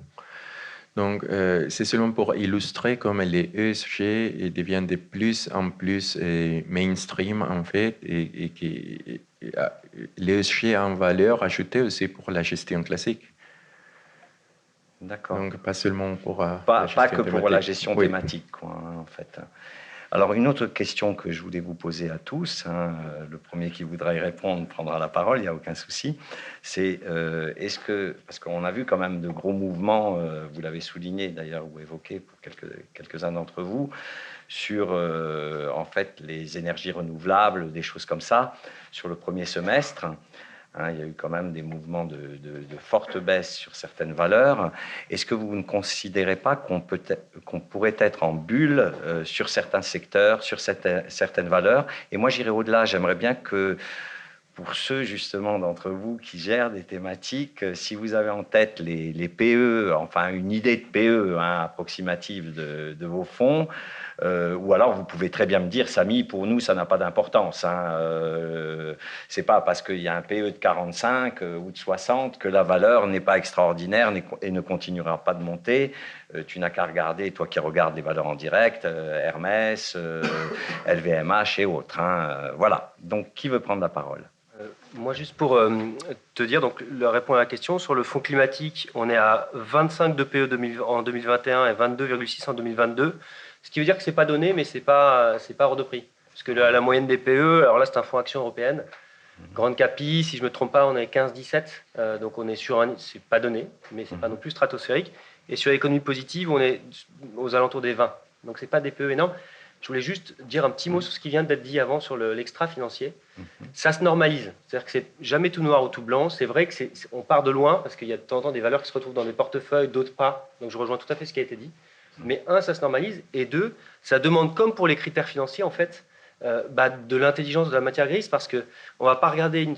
Speaker 5: Donc, c'est seulement pour illustrer comment les ESG deviennent de plus en plus mainstream, en fait, et que l'ESG a une valeur ajoutée aussi pour la gestion classique.
Speaker 1: D'accord.
Speaker 5: Donc, pas seulement pour
Speaker 1: pas que pour la gestion
Speaker 5: oui.
Speaker 1: thématique, quoi, hein, en fait. Alors, une autre question que je voulais vous poser à tous, hein, le premier qui voudra y répondre prendra la parole, il n'y a aucun souci, c'est est-ce que, parce qu'on a vu quand même de gros mouvements, vous l'avez souligné d'ailleurs ou évoqué pour quelques-uns d'entre vous, sur en fait les énergies renouvelables, des choses comme ça, sur le premier semestre. Hein, il y a eu quand même des mouvements de forte baisse sur certaines valeurs. Est-ce que vous ne considérez pas qu'on pourrait être en bulle sur certains secteurs, sur certaines valeurs? Et moi, j'irai au-delà. J'aimerais bien que, pour ceux justement d'entre vous qui gèrent des thématiques, si vous avez en tête les PE, enfin une idée de PE hein, approximative de vos fonds, ou alors vous pouvez très bien me dire, Samy, pour nous ça n'a pas d'importance. Hein, c'est pas parce qu'il y a un PE de 45 ou de 60 que la valeur n'est pas extraordinaire et ne continuera pas de monter. Tu n'as qu'à regarder, toi qui regardes les valeurs en direct, Hermès, LVMH et autres. Hein, voilà. Donc qui veut prendre la parole?
Speaker 3: Moi, juste pour te dire, donc, répondre à la question, sur le fonds climatique, on est à 25 de PE en 2021 et 22,6 en 2022. Ce qui veut dire que ce n'est pas donné, mais ce n'est pas hors de prix. Parce que la moyenne des PE, alors là, c'est un fonds action européenne. Grande Capi, si je ne me trompe pas, on est 15-17. Donc on est sur c'est pas donné, mais ce n'est pas non plus stratosphérique. Et sur l'économie positive, on est aux alentours des 20. Donc ce n'est pas des PE énormes. Je voulais juste dire un petit mot sur ce qui vient d'être dit avant sur l'extra-financier. Ça se normalise. C'est-à-dire que c'est jamais tout noir ou tout blanc. C'est vrai qu'on part de loin, parce qu'il y a de temps en temps des valeurs qui se retrouvent dans des portefeuilles, d'autres pas. Donc je rejoins tout à fait ce qui a été dit. Mais un, ça se normalise. Et deux, ça demande, comme pour les critères financiers, en fait, de l'intelligence de la matière grise, parce qu'on ne va pas regarder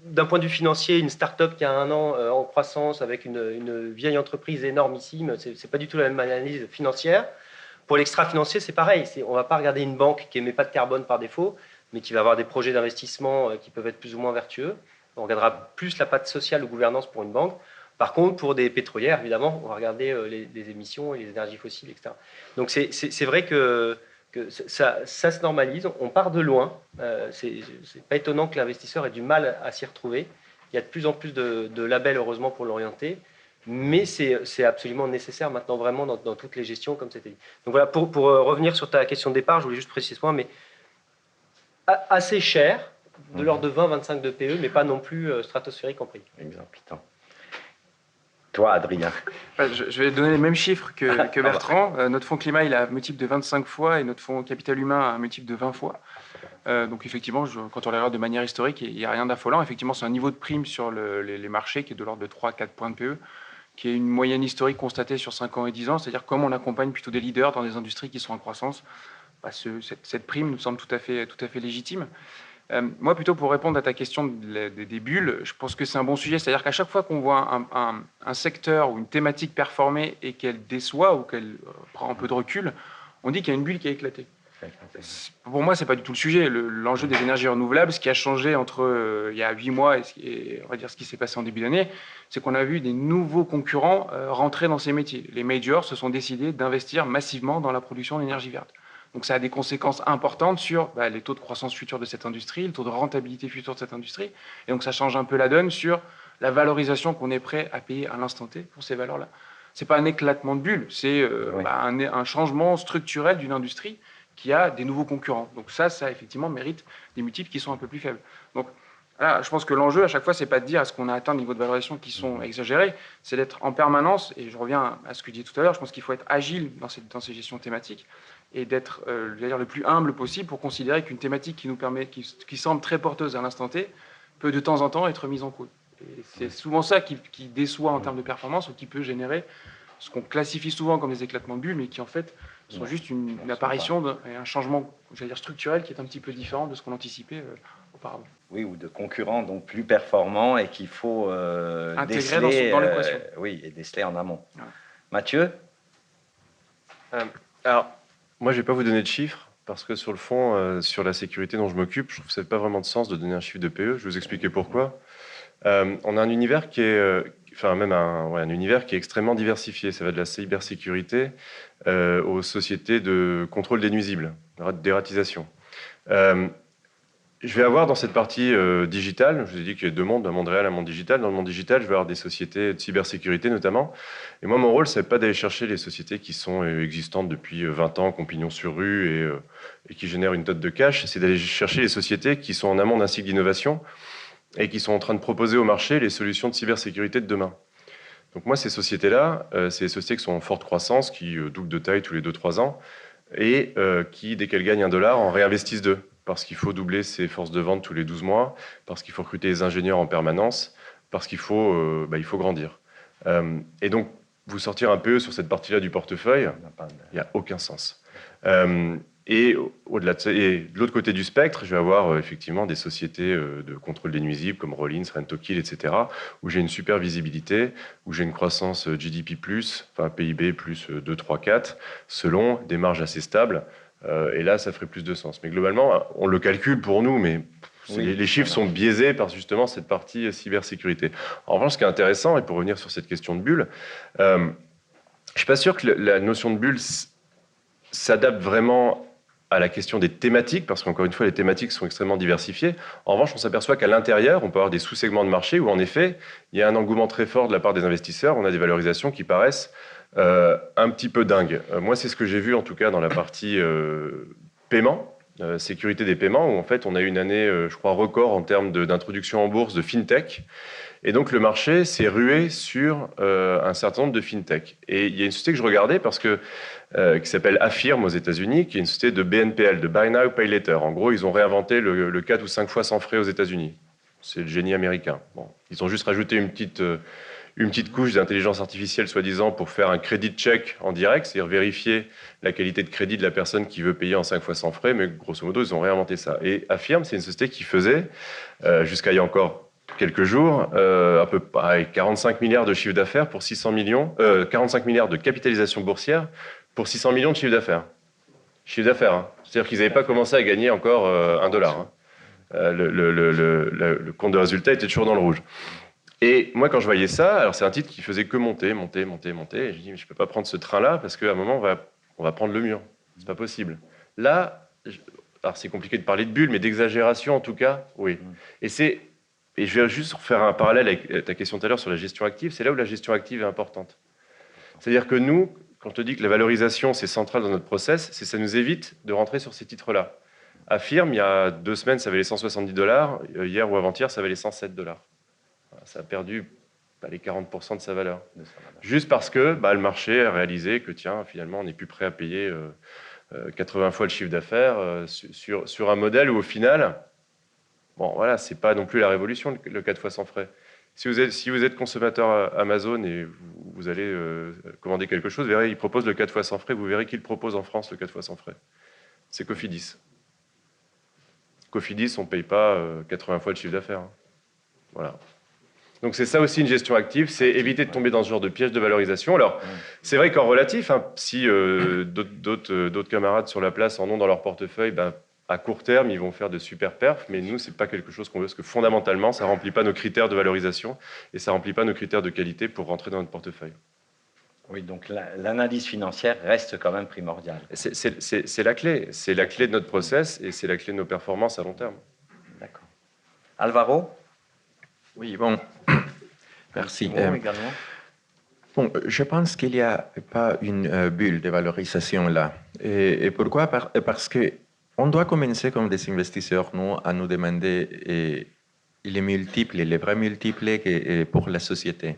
Speaker 3: d'un point de vue financier une start-up qui a 1 an en croissance avec une vieille entreprise énormissime. Ce n'est pas du tout la même analyse financière. Pour l'extra-financier, c'est pareil. On ne va pas regarder une banque qui n'émet pas de carbone par défaut, mais qui va avoir des projets d'investissement qui peuvent être plus ou moins vertueux. On regardera plus la patte sociale ou gouvernance pour une banque. Par contre, pour des pétrolières, évidemment, on va regarder les émissions et les énergies fossiles, etc. Donc c'est vrai que ça se normalise. On part de loin. C'est pas étonnant que l'investisseur ait du mal à s'y retrouver. Il y a de plus en plus de labels, heureusement, pour l'orienter. Mais c'est absolument nécessaire maintenant, vraiment, dans toutes les gestions, comme c'était dit. Donc voilà, pour revenir sur ta question de départ, je voulais juste préciser ce point, mais assez cher, de l'ordre de 20-25 de PE, mais pas non plus stratosphérique en prix.
Speaker 1: Exorbitant. Toi, Adrien.
Speaker 2: Je vais donner les mêmes chiffres que Bertrand. Notre fonds climat, il a un multiple de 25 fois et notre fonds capital humain a un multiple de 20 fois. Donc effectivement, quand on les regarde de manière historique, il n'y a rien d'affolant. Effectivement, c'est un niveau de prime sur les marchés qui est de l'ordre de 3-4 points de PE, qui est une moyenne historique constatée sur 5 ans et 10 ans. C'est-à-dire comme on accompagne plutôt des leaders dans des industries qui sont en croissance, cette prime nous semble tout à fait légitime. Moi, plutôt pour répondre à ta question des bulles, je pense que c'est un bon sujet. C'est-à-dire qu'à chaque fois qu'on voit un secteur ou une thématique performer et qu'elle déçoit ou qu'elle prend un peu de recul, on dit qu'il y a une bulle qui a éclaté. Pour moi, ce n'est pas du tout le sujet. L'enjeu des énergies renouvelables, ce qui a changé entre il y a 8 mois et on va dire ce qui s'est passé en début d'année, c'est qu'on a vu des nouveaux concurrents rentrer dans ces métiers. Les majors se sont décidés d'investir massivement dans la production d'énergie verte. Donc ça a des conséquences importantes sur les taux de croissance futurs de cette industrie, le taux de rentabilité futur de cette industrie. Et donc ça change un peu la donne sur la valorisation qu'on est prêt à payer à l'instant T pour ces valeurs-là. Ce n'est pas un éclatement de bulle, c'est un changement structurel d'une industrie qui a des nouveaux concurrents. Donc ça effectivement mérite des multiples qui sont un peu plus faibles. Donc Là, je pense que l'enjeu, à chaque fois, c'est pas de dire est-ce qu'on a atteint des niveaux de valorisation qui sont exagérés, c'est d'être en permanence, et je reviens à ce que je disais tout à l'heure, je pense qu'il faut être agile dans ces gestions thématiques, et d'être le plus humble possible pour considérer qu'une thématique qui semble très porteuse à l'instant T, peut de temps en temps être mise en cause. Et c'est souvent ça qui déçoit en termes de performance, ou qui peut générer ce qu'on classifie souvent comme des éclatements de bulles, mais qui en fait sont juste une apparition et un changement, j'allais dire structurel, qui est un petit peu différent de ce qu'on anticipait auparavant.
Speaker 1: Oui, ou de concurrents donc plus performants et qu'il faut
Speaker 2: intégrer
Speaker 1: déceler,
Speaker 2: dans l'équation.
Speaker 1: Oui, et déceler en amont. Ouais. Mathieu?
Speaker 4: Alors, moi, je ne vais pas vous donner de chiffres, parce que sur le fond, sur la sécurité dont je m'occupe, je trouve que ça n'a pas vraiment de sens de donner un chiffre de PE. Je vais vous expliquer pourquoi. On a un univers qui est... un univers qui est extrêmement diversifié. Ça va de la cybersécurité aux sociétés de contrôle des nuisibles, d'ératisation. Je vais avoir dans cette partie digitale, je vous ai dit qu'il y a deux mondes, un monde réel, un monde digital. Dans le monde digital, je vais avoir des sociétés de cybersécurité notamment. Et moi, mon rôle, c'est pas d'aller chercher les sociétés qui sont existantes depuis 20 ans, qui ont pignon sur rue et qui génèrent une tonne de cash. C'est d'aller chercher les sociétés qui sont en amont d'un cycle d'innovation et qui sont en train de proposer au marché les solutions de cybersécurité de demain. Donc moi, ces sociétés-là, c'est des sociétés qui sont en forte croissance, qui doublent de taille tous les 2-3 ans, et qui, dès qu'elles gagnent $1, en réinvestissent 2, parce qu'il faut doubler ses forces de vente tous les 12 mois, parce qu'il faut recruter des ingénieurs en permanence, parce qu'il faut, il faut grandir. Et donc, vous sortir un PE sur cette partie-là du portefeuille, il n'y a aucun sens. Et au-delà de l'autre côté du spectre, je vais avoir effectivement des sociétés de contrôle des nuisibles comme Rollins, Rentokil, etc., où j'ai une super visibilité, où j'ai une croissance GDP+, enfin PIB plus 2, 3, 4, selon des marges assez stables. Et là, ça ferait plus de sens. Mais globalement, on le calcule pour nous, mais oui, les chiffres sont biaisés par justement cette partie cybersécurité. En revanche, ce qui est intéressant, et pour revenir sur cette question de bulle, je ne suis pas sûr que la notion de bulle s'adapte vraiment à la question des thématiques, parce qu'encore une fois, les thématiques sont extrêmement diversifiées. En revanche, on s'aperçoit qu'à l'intérieur, on peut avoir des sous-segments de marché où, en effet, il y a un engouement très fort de la part des investisseurs. On a des valorisations qui paraissent un petit peu dingues. Moi, c'est ce que j'ai vu, en tout cas, dans la partie paiement, sécurité des paiements, où, en fait, on a eu une année, je crois, record en termes d'introduction en bourse de FinTech. Et donc, le marché s'est rué sur un certain nombre de FinTech. Et il y a une société que je regardais parce que qui s'appelle Affirm aux États-Unis, qui est une société de BNPL, de Buy Now, Pay Later. En gros, ils ont réinventé le 4 ou 5 fois sans frais aux États-Unis. C'est le génie américain. Bon, ils ont juste rajouté une petite couche d'intelligence artificielle, soi-disant, pour faire un credit check en direct, c'est-à-dire vérifier la qualité de crédit de la personne qui veut payer en 5 fois sans frais, mais grosso modo, ils ont réinventé ça. Et Affirm, c'est une société qui faisait, jusqu'à il y a encore quelques jours, à peu près 45 milliards de chiffre d'affaires pour 600 millions, 45 milliards de capitalisation boursière pour 600 millions de chiffre d'affaires. Chiffre d'affaires, hein. C'est-à-dire qu'ils n'avaient pas commencé à gagner encore $1. Hein. Le compte de résultat était toujours dans le rouge. Et moi, quand je voyais ça, alors c'est un titre qui faisait que monter. Et je dis, mais je ne peux pas prendre ce train-là parce qu'à un moment, on va prendre le mur. C'est pas possible. Là, alors c'est compliqué de parler de bulle, mais d'exagération en tout cas, oui. Et je vais juste faire un parallèle avec ta question tout à l'heure sur la gestion active. C'est là où la gestion active est importante. C'est-à-dire que nous, quand on te dit que la valorisation, c'est central dans notre process, ça nous évite de rentrer sur ces titres-là. Affirm, il y a 2 semaines, ça valait $170. Hier ou avant-hier, ça valait $107. Ça a perdu les 40% de sa valeur. Juste parce que le marché a réalisé que, tiens, finalement, on n'est plus prêt à payer 80 fois le chiffre d'affaires sur un modèle où, au final, bon, voilà, c'est pas non plus la révolution, le 4 fois sans frais. Si vous êtes consommateur Amazon et vous allez commander quelque chose, vous verrez, il propose le 4 fois sans frais. Vous verrez qu'il propose en France le 4 fois sans frais. C'est Cofidis. Cofidis, on ne paye pas 80 fois le chiffre d'affaires. Hein. Voilà. Donc c'est ça aussi une gestion active, c'est éviter de tomber dans ce genre de piège de valorisation. Alors, c'est vrai qu'en relatif, hein, si d'autres camarades sur la place en ont dans leur portefeuille, à court terme, ils vont faire de super perfs, mais nous, ce n'est pas quelque chose qu'on veut, parce que fondamentalement, ça ne remplit pas nos critères de valorisation et ça ne remplit pas nos critères de qualité pour rentrer dans notre portefeuille.
Speaker 1: Oui, donc l'analyse financière reste quand même primordiale.
Speaker 4: C'est la clé. C'est la clé de notre process et c'est la clé de nos performances à long terme.
Speaker 1: D'accord. Alvaro?
Speaker 5: Oui, bon, merci.
Speaker 1: Également.
Speaker 5: Bon, je pense qu'il n'y a pas une bulle de valorisation là. Et pourquoi? Parce que on doit commencer comme des investisseurs, nous, à nous demander les multiples, les vrais multiples pour la société.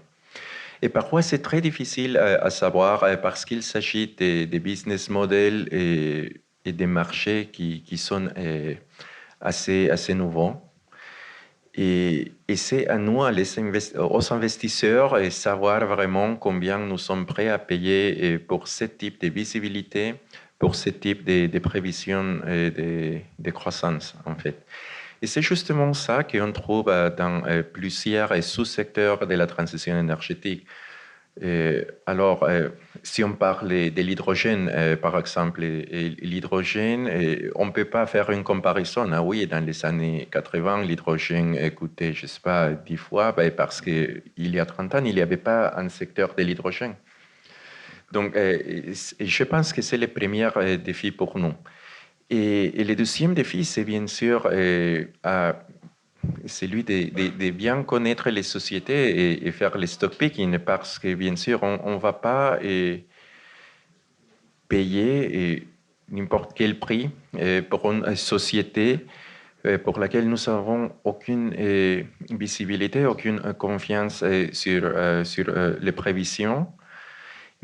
Speaker 5: Et parfois, c'est très difficile à savoir parce qu'il s'agit des business models et des marchés qui sont assez nouveaux. Et c'est à nous, aux investisseurs, de savoir vraiment combien nous sommes prêts à payer pour ce type de visibilité, pour ce type de prévision de croissance, en fait. Et c'est justement ça qu'on trouve dans plusieurs sous-secteurs de la transition énergétique. Alors, si on parle de l'hydrogène, par exemple, l'hydrogène, on ne peut pas faire une comparaison. Ah oui, dans les années 80, l'hydrogène coûtait, je ne sais pas, 10 fois, parce qu'il y a 30 ans, il n'y avait pas un secteur de l'hydrogène. Donc, je pense que c'est le premier défi pour nous. Et le deuxième défi, c'est bien sûr celui de bien connaître les sociétés et faire les stock picking, parce que bien sûr, on ne va pas payer n'importe quel prix pour une société pour laquelle nous n'avons aucune visibilité, aucune confiance sur les prévisions.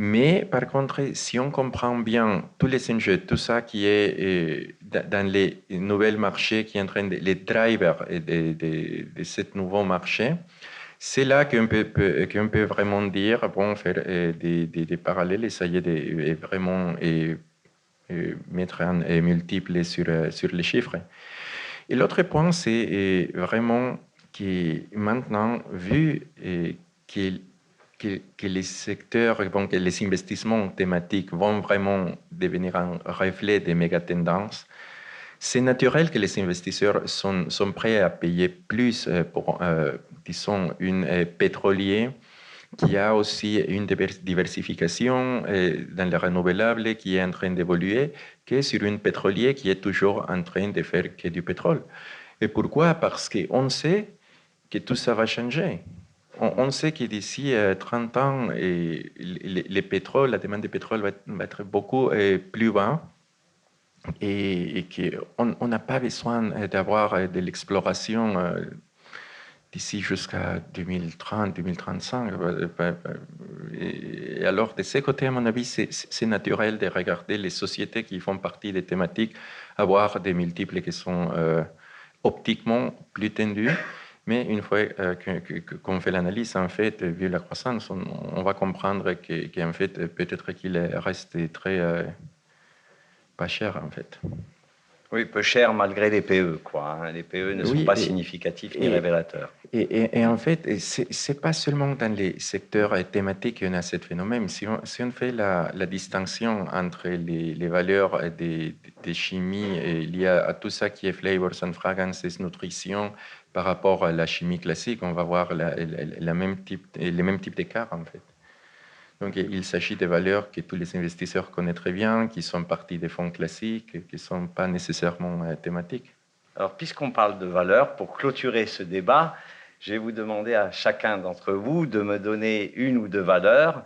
Speaker 5: Mais par contre, si on comprend bien tous les enjeux, tout ça qui est dans les nouveaux marchés, qui est en train de les drivers de ce nouveau marché, c'est là qu'on peut vraiment dire, bon, faire des parallèles, essayer de vraiment mettre un multiple sur les chiffres. Et l'autre point, c'est vraiment que maintenant, vu que les secteurs, que les investissements thématiques vont vraiment devenir un reflet des méga-tendances, c'est naturel que les investisseurs sont prêts à payer plus pour, disons, un pétrolier qui a aussi une diversification dans les renouvelables qui est en train d'évoluer, que sur une pétrolier qui est toujours en train de faire que du pétrole. Et pourquoi? Parce qu'on sait que tout ça va changer. On sait que d'ici 30 ans, le pétrole, la demande de pétrole va être beaucoup plus bas et qu'on n'a pas besoin d'avoir de l'exploration d'ici jusqu'à 2030, 2035. Et alors, de ce côté, à mon avis, c'est naturel de regarder les sociétés qui font partie des thématiques, avoir des multiples qui sont optiquement plus tendus. Mais une fois qu'on fait l'analyse, en fait, vu la croissance, on va comprendre qu'en fait, peut-être qu'il reste très pas cher, en fait.
Speaker 1: Oui, peu cher malgré les PE, quoi. Les PE ne sont pas significatifs ni révélateurs.
Speaker 5: Et en fait, c'est pas seulement dans les secteurs thématiques qu'on a ce phénomène. Si on fait la distinction entre les valeurs des chimies liées à tout ça qui est flavors and fragrances, nutrition, par rapport à la chimie classique, on va voir les mêmes types d'écarts, en fait. Donc, il s'agit de valeurs que tous les investisseurs connaissent très bien, qui sont parties des fonds classiques, qui ne sont pas nécessairement thématiques.
Speaker 1: Alors, puisqu'on parle de valeurs, pour clôturer ce débat, je vais vous demander à chacun d'entre vous de me donner une ou deux valeurs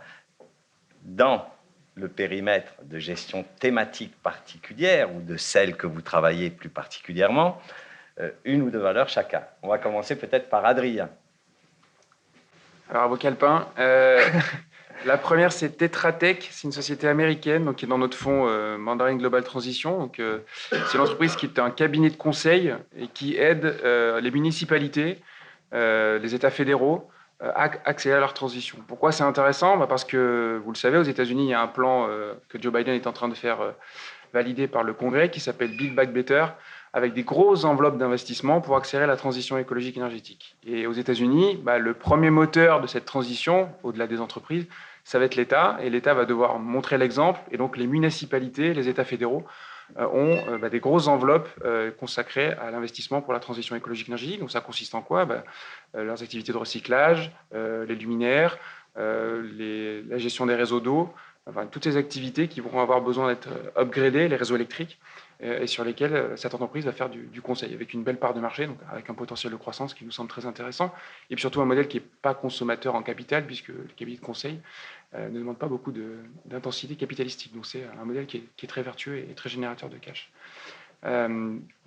Speaker 1: dans le périmètre de gestion thématique particulière ou de celle que vous travaillez plus particulièrement, une ou deux valeurs chacun. On va commencer peut-être par Adrien.
Speaker 2: Alors, à vos calepins, la première, c'est Tetra Tech. C'est une société américaine donc, qui est dans notre fonds Mandarin Global Transition. Donc, c'est l'entreprise qui est un cabinet de conseil et qui aide les municipalités, les États fédéraux à accélérer leur transition. Pourquoi c'est intéressant? Parce que, vous le savez, aux États-Unis, il y a un plan que Joe Biden est en train de faire valider par le Congrès qui s'appelle Build Back Better, avec des grosses enveloppes d'investissement pour accélérer la transition écologique énergétique. Et aux États-Unis, le premier moteur de cette transition, au-delà des entreprises, ça va être l'État, et l'État va devoir montrer l'exemple, et donc les municipalités, les États fédéraux ont des grosses enveloppes consacrées à l'investissement pour la transition écologique énergétique. Donc ça consiste en quoi? Leurs activités de recyclage, les luminaires, la gestion des réseaux d'eau, enfin, toutes ces activités qui vont avoir besoin d'être upgradées, les réseaux électriques, et sur lesquels cette entreprise va faire du conseil, avec une belle part de marché, donc avec un potentiel de croissance qui nous semble très intéressant, et puis surtout un modèle qui n'est pas consommateur en capital, puisque le cabinet de conseil ne demande pas beaucoup d'intensité capitalistique. Donc c'est un modèle qui est très vertueux et très générateur de cash.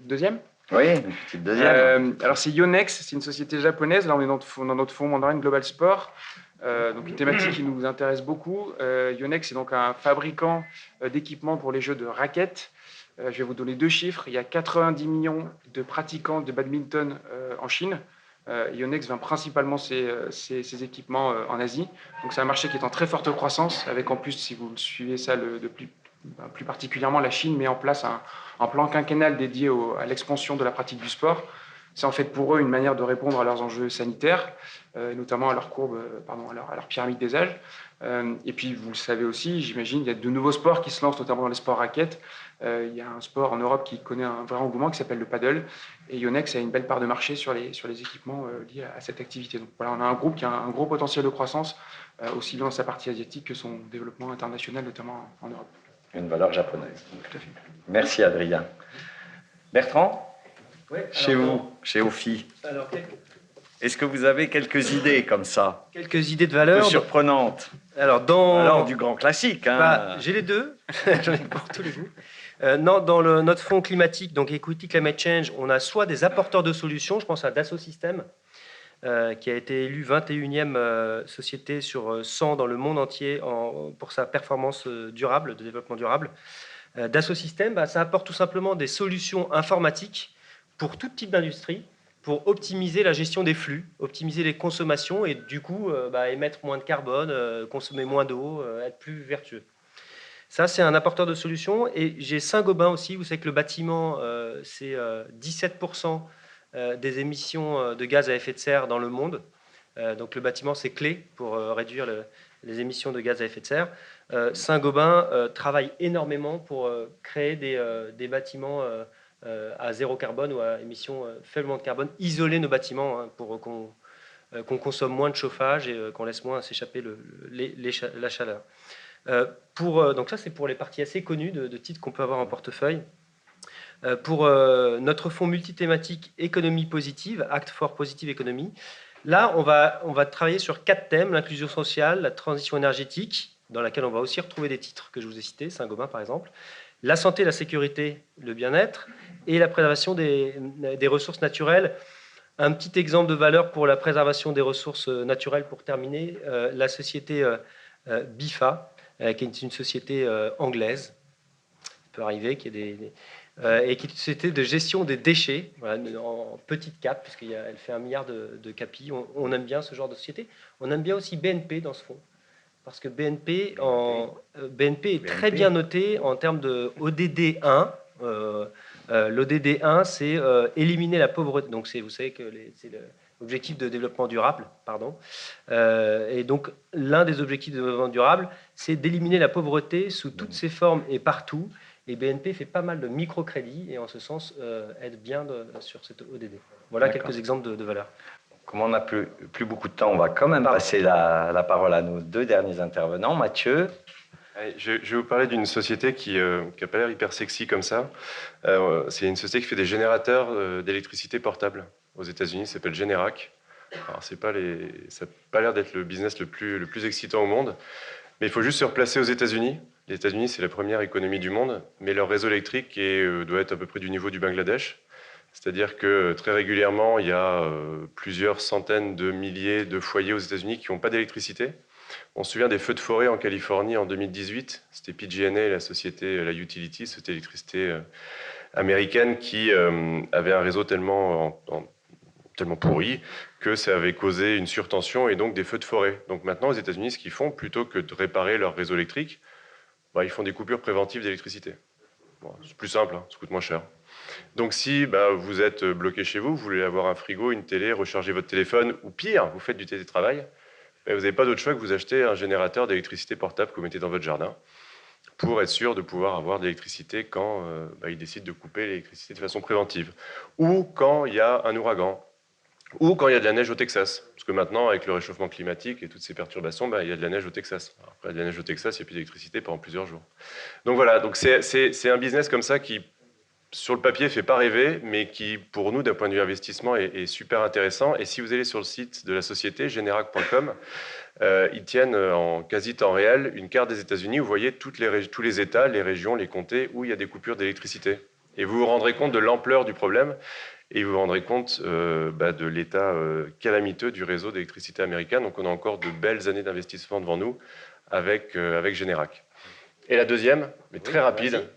Speaker 2: Deuxième,
Speaker 1: Oui, une petite deuxième.
Speaker 2: Alors c'est Yonex, c'est une société japonaise. Là, on est dans notre fonds Mandarin Global Sport. Donc une thématique qui nous intéresse beaucoup. Yonex est donc un fabricant d'équipements pour les jeux de raquettes. Je vais vous donner 2 chiffres. Il y a 90 millions de pratiquants de badminton en Chine. Yonex vend principalement ses équipements en Asie. Donc c'est un marché qui est en très forte croissance, avec en plus, si vous suivez ça plus particulièrement, la Chine met en place un plan quinquennal dédié à l'expansion de la pratique du sport. C'est en fait pour eux une manière de répondre à leurs enjeux sanitaires, notamment à leur courbe, à leur pyramide des âges. Et puis, vous le savez aussi, j'imagine, il y a de nouveaux sports qui se lancent, notamment dans les sports raquettes. Il y a un sport en Europe qui connaît un vrai engouement qui s'appelle le paddle. Et Yonex a une belle part de marché sur les équipements liés à cette activité. Donc voilà, on a un groupe qui a un gros potentiel de croissance, aussi bien dans sa partie asiatique que son développement international, notamment en Europe.
Speaker 1: Une valeur japonaise.
Speaker 2: Tout à fait.
Speaker 1: Merci Adrien. Bertrand,
Speaker 3: Ouais,
Speaker 1: chez vous, chez Ophi,
Speaker 3: Alors,
Speaker 1: est-ce que vous avez quelques idées comme ça,
Speaker 3: quelques idées de
Speaker 1: un peu
Speaker 3: valeur.
Speaker 1: surprenantes?
Speaker 3: Alors,
Speaker 1: Alors du grand classique. Hein.
Speaker 3: Bah, j'ai les deux, j'en ai pour tous les goûts. Non, dans notre fonds climatique, donc Equity Climate Change, on a soit des apporteurs de solutions, je pense à Dassault Systèmes, qui a été élu 21e société sur 100 dans le monde entier pour sa performance durable, de développement durable. Dassault Systèmes, bah, ça apporte tout simplement des solutions informatiques pour tout type d'industrie, pour optimiser la gestion des flux, optimiser les consommations et du coup émettre moins de carbone, consommer moins d'eau, être plus vertueux. Ça, c'est un apporteur de solutions. Et j'ai Saint-Gobain aussi. Vous savez que le bâtiment, c'est 17% des émissions de gaz à effet de serre dans le monde. Donc le bâtiment, c'est clé pour réduire les émissions de gaz à effet de serre. Saint-Gobain travaille énormément pour créer des bâtiments à zéro carbone ou à émissions faiblement de carbone, isoler nos bâtiments hein, pour qu'on consomme moins de chauffage et qu'on laisse moins s'échapper la chaleur. Donc ça, c'est pour les parties assez connues de titres qu'on peut avoir en portefeuille. Pour notre fonds multithématique économie positive, Act for Positive Economy, là, on va travailler sur 4 thèmes, l'inclusion sociale, la transition énergétique, dans laquelle on va aussi retrouver des titres que je vous ai cités, Saint-Gobain par exemple, la santé, la sécurité, le bien-être et la préservation des ressources naturelles. Un petit exemple de valeur pour la préservation des ressources naturelles pour terminer, la société BIFA, qui est une société anglaise, ça peut arriver, qui est et qui est une société de gestion des déchets, voilà, en petite cap, puisqu'elle fait 1 milliard de capi. On aime bien ce genre de société. On aime bien aussi BNP dans ce fonds, parce que BNP est très bien noté en termes de ODD 1. L'ODD 1, c'est éliminer la pauvreté. Donc, vous savez que c'est l'objectif de développement durable, pardon. Et donc, l'un des objectifs de développement durable, c'est d'éliminer la pauvreté sous toutes ses formes et partout. Et BNP fait pas mal de microcrédits et en ce sens aide bien sur cette ODD. Voilà quelques exemples de valeurs.
Speaker 1: Comme on n'a plus beaucoup de temps, on va quand même passer la parole à nos 2 derniers intervenants. Mathieu.
Speaker 4: Je vais vous parler d'une société qui n'a pas l'air hyper sexy comme ça. C'est une société qui fait des générateurs d'électricité portable aux États-Unis, ça s'appelle Generac. Alors, ça n'a pas l'air d'être le business le plus excitant au monde, mais il faut juste se replacer aux États-Unis. Les États-Unis, c'est la première économie du monde, mais leur réseau électrique doit être à peu près du niveau du Bangladesh. C'est-à-dire que très régulièrement, il y a plusieurs centaines de milliers de foyers aux États-Unis qui n'ont pas d'électricité. On se souvient des feux de forêt en Californie en 2018. C'était PG&E, la société, la utility, cette électricité américaine qui avait un réseau tellement pourri que ça avait causé une surtension et donc des feux de forêt. Donc maintenant, aux États-Unis, ce qu'ils font, plutôt que de réparer leur réseau électrique, ils font des coupures préventives d'électricité. Bon, c'est plus simple, hein, ça coûte moins cher. Donc si vous êtes bloqué chez vous, vous voulez avoir un frigo, une télé, recharger votre téléphone, ou pire, vous faites du télétravail, vous n'avez pas d'autre choix que vous achetez un générateur d'électricité portable que vous mettez dans votre jardin pour être sûr de pouvoir avoir de l'électricité quand ils décident de couper l'électricité de façon préventive. Ou quand il y a un ouragan, ou quand il y a de la neige au Texas. Parce que maintenant, avec le réchauffement climatique et toutes ces perturbations, il y a de la neige au Texas. Alors, après, il y a de la neige au Texas, il n'y a plus d'électricité pendant plusieurs jours. Donc voilà, c'est un business comme ça qui, sur le papier, ne fait pas rêver, mais qui, pour nous, d'un point de vue investissement, est super intéressant. Et si vous allez sur le site de la société, generac.com, ils tiennent en quasi temps réel une carte des États-Unis où vous voyez tous les États, les régions, les comtés où il y a des coupures d'électricité. Et vous vous rendrez compte de l'ampleur du problème et vous vous rendrez compte de l'état calamiteux du réseau d'électricité américain. Donc on a encore de belles années d'investissement devant nous avec Generac. Et la deuxième, mais très rapide,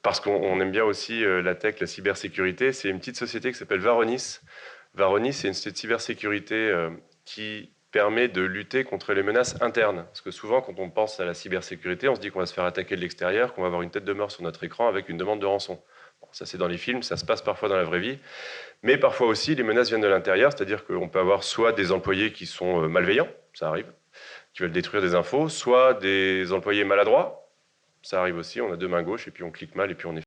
Speaker 4: parce qu'on aime bien aussi la tech, la cybersécurité, c'est une petite société qui s'appelle Varonis. Varonis, c'est une société de cybersécurité qui permet de lutter contre les menaces internes. Parce que souvent, quand on pense à la cybersécurité, on se dit qu'on va se faire attaquer de l'extérieur, qu'on va avoir une tête de mort sur notre écran avec une demande de rançon. Bon, ça, c'est dans les films, ça se passe parfois dans la vraie vie. Mais parfois aussi, les menaces viennent de l'intérieur, c'est-à-dire qu'on peut avoir soit des employés qui sont malveillants, ça arrive, qui veulent détruire des infos, soit des employés maladroits, ça arrive aussi, on a deux mains gauches et puis on clique mal et puis on est